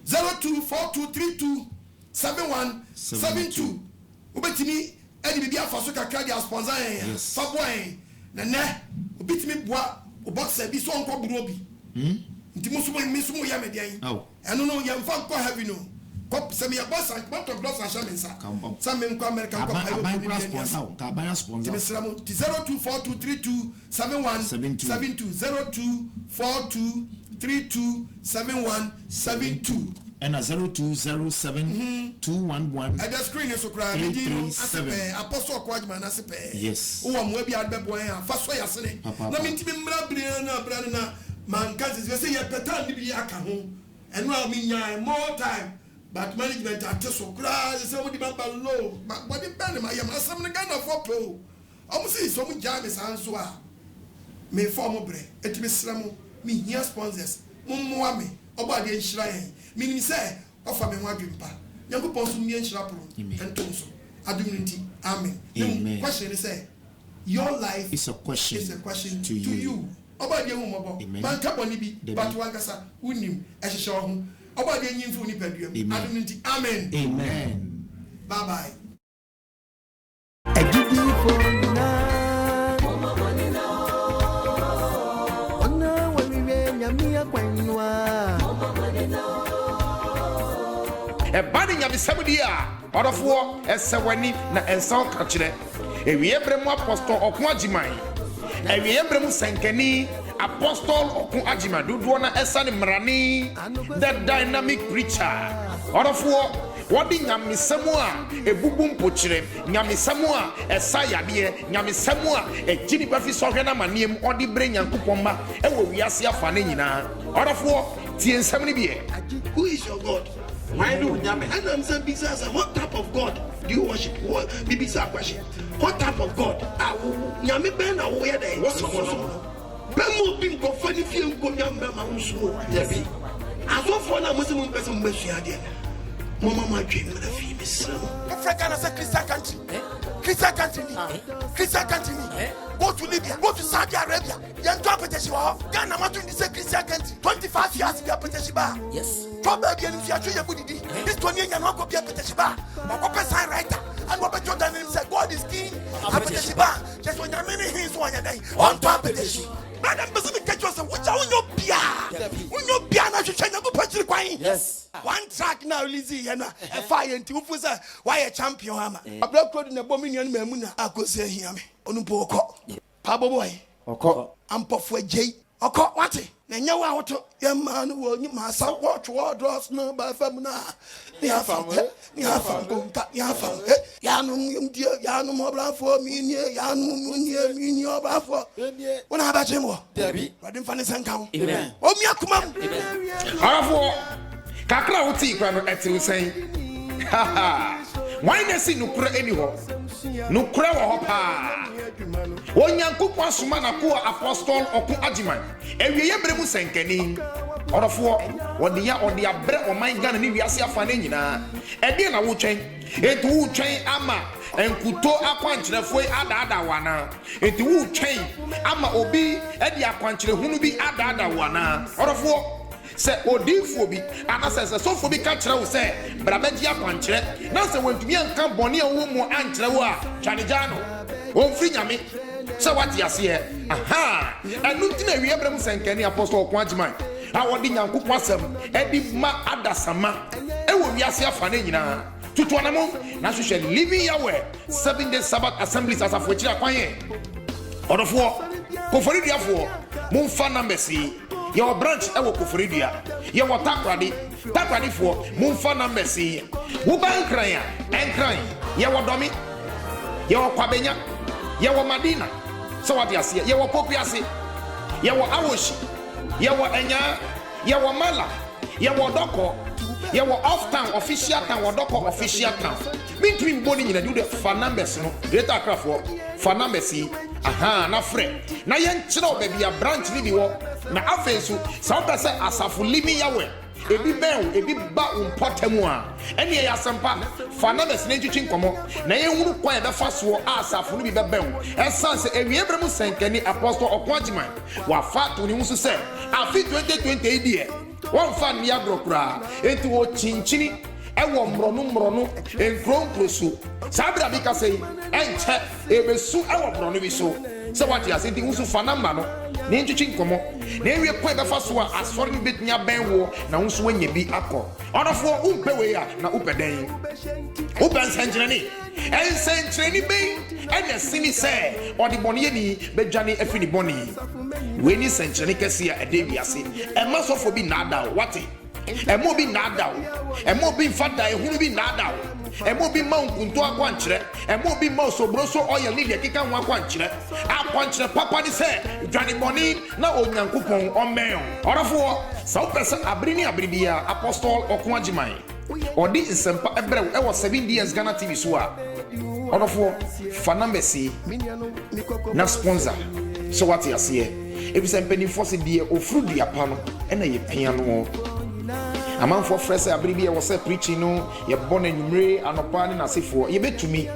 0242327172. Ubet me any baby afaso kakra dia sponsor en fabo en na na ubet me boa o boxer bi so onko buro bi nti musumo misumo ya me dian eno no ya mfa ko heavy no cop se me ya boss and part of blood and shamansa some me ko American cop I sponsor ka ban sponsor 0242327172 0242327172 and a 02072111 at the screen is so cry Apostle Okoh Agyemang na sepe yes o am we bia bebo en afa so ya sene na me ntimi mra bria na man can say ya petan ni bi aka ho eno a me nya more time but management at so cry say we di baba low but the band ma yam asam ne Ghana for pro am say so mu jam san so a me form bre etimi sram me here sponsors mo me obade nhira yen meaning say offer me wadwempa yakopon so me nhira pro enton so adumnti amen. The question is say your life is a question to you obade hu mobo man ka boni bi but wankasa unim ehhehye ho obade nyimfu ni paduam adumnti amen. Bye bye. Ebani nyame samudia odofo esewani na ensaw kachire ewie bremu apostle Okoh Agyemang ewie bremu senkani apostle Okoh Agyemang dodo na esane mrani the dynamic preacher odofo wodi nyame samu a ebubu mpochire nyame samu a esayade nyame samu a ejini bafi sohwe na manem odi bre nyankopomma ewo wiase afa na nyina odofo tie nsam ne bie. Who is your God? Why do Nyame? And I'm saying, because what type of God do you worship? What Bibisa question? What type of God? Nyame ben na wo ye dey. What's the one? Ben mo bin ko fani fi nko Nyame ma unsu. Debi. Aso fo na mo se mo pese mo besua de. Mo mama dwen na fi misram. Africa na say Christian country. Christian country. Christian country. Go to Libya, go to Saudi Arabia. Yan to Peteshiba. Ghana ma to say Christian country. 25 years be Peteshiba. Yes. Trouble be in fear to your body. This 20 years no go be Peteshiba. But go sign writer. And what Jordan say God is king. Peteshiba. Just when you many his one day. On top Peteshi. Madam Pacific catch us which are no bia. No bia na China go patch the yes. One track now Lizzie and a fire and two for why a champion hammer. A black cloud in a bominion memuna. I go say him. Onupoko. Pabo boy. Okoh. Ampofwe J. Okoh what? Nenya wa to ye man wo nyi ma sa watch wardrobe no ba fam na. Ni afam konta ni afam. Ya no mdie ya no mobra fo mi ni ya no mi obra fo. Wona ba chemo. Debi. Wadi mfane senka ho. Amen. O mi akuma. Arafo. Kakra wuti kwa no eti sen. Ha ha. Why na si nukura eni ho? Nukura wo ho pa. Onyankopon asoma na ko apostle Okoh Agyemang. Ewie ye bremu senkani. Orofo wode ya bre oman Ghana ni wiase afa na nyina. Ede na wo twen. Etu wo twen ama enkuto akwankyerefo adaada wana. Etu wo twen ama obi ede akwankyere hunu bi adaada wana. Orofo se odifo bi anase so fo bi ka kire wo se brabaji akwankyere na se wantumi anka bone a wo mu ankyere wo a twanegya no won firi nyame se wati ase aha anu tina wiye brem senkani apostle Okoh Agyemang awodi nyankopon asem edi ma adasama ewo wiase afa na nyina tutuanamo na hwehwe living Yahweh 7 day Sabbath assemblies asafo kire akwan odofo koforiduafo mumfa numbers yi your branch ewo koforidua ye wo takrade fo mumfa numbers yi wo bankran ya enkran ye wo domi ye wo kwabenya ye wo madina so what you see ye wo kopiase ye wo awoshi ye wo enya ye wo mala ye wo doko ye wo off town official town wo doko official town between body nyina do the fan numbers no greater Accra for fan numbers yi aha na frɛ na yen kyerɛ obabi a branch ni bi wo na afensu sa opese asafo living Yahweh ebi ben ebi ba umpotamu a ene ya asempa fa na bes na ntwitwi nkomo na yen hunu kwan e be fa so a asafo no bi be ben esanse ewie bremu senkani apostle Okoh Agyemang wa fa to ni musu se afi 2020 edie won fa ni agrokura enti wo chinchini ewo mrono enkronkrosu sabra bi ka sei enche ebesu ewo mrono bi so se what ya senti musu fa namba no na ntwitwi nkomo na ewie kwan be fa so a asori ni betnya ben wo na nso wanya bi akọ onofo umpe we ya na upeden upen senjreni en senjreni be ene sini se odi boni ni bedwane afini boni we ni senjreni kese ya edewiase ema sofo bi na ada wati emo bi na ada emo bi fada ehunu bi na ada emo bi ma nkunto akwankyere emo bi ma sobroso oil ni de keka ho akwankyere papa ni se dwane boni na onyankopon omen orofo sa opese abrini abribia apostle Okoh Agyemang odi nsempa ebrew ewo 7 years Ghana TV so a orofo fa numbers na sponsor so what you see ebi se mpeni force die ofrudua pa no ena ye piano amanfo frese abribia wo se preaching no ye bona nwumre anopa ne nasefo ye betumi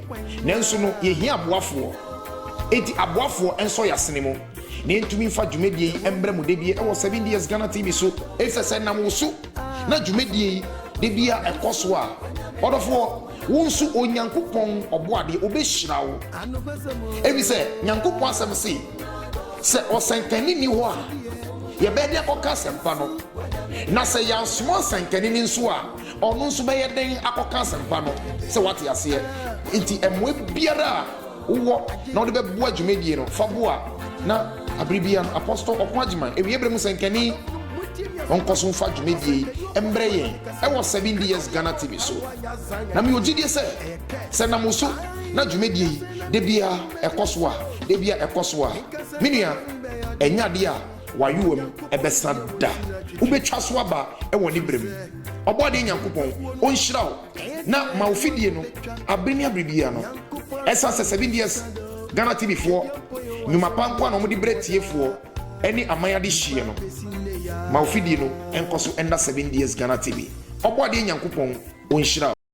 nanso no ye hia aboafo enti aboafo enso yasene mo ne ntumi fa dwumedie embre mu debie ewo 7 years Ghana TV so efese na mo so na dwumedie debia ekoso a odofo wonsu onyankopon oboade obehirawo ebi se nyankopon asem se osankani ni ho a ye be de akoka sempa no na se ya small sankani ni nso a ono nso be ye den akoka sempa no se what ya se enti emwe biara wo na ode be bua dwumedie no fa boa na abribia apostle Okoh Agyemang ewie bremu sankani onkoso fa dwumedie embre yen ewo 7 years Ghana TV so na mi ogidie se na muso na dwumedie de bia ekoso a de bia ekoso a minua enya de a wayuwam ebesada ubetwa so aba ewo ni brem obode nyankopon onhyiraw na ma ofidie no abrini abribia no esa 7 years Ghana TV fo nyuma pankwa na omudi bretie fo eni amaya de hie no ma ofidie no enkoso enda 7 years Ghana TV obode nyankopon onhyiraw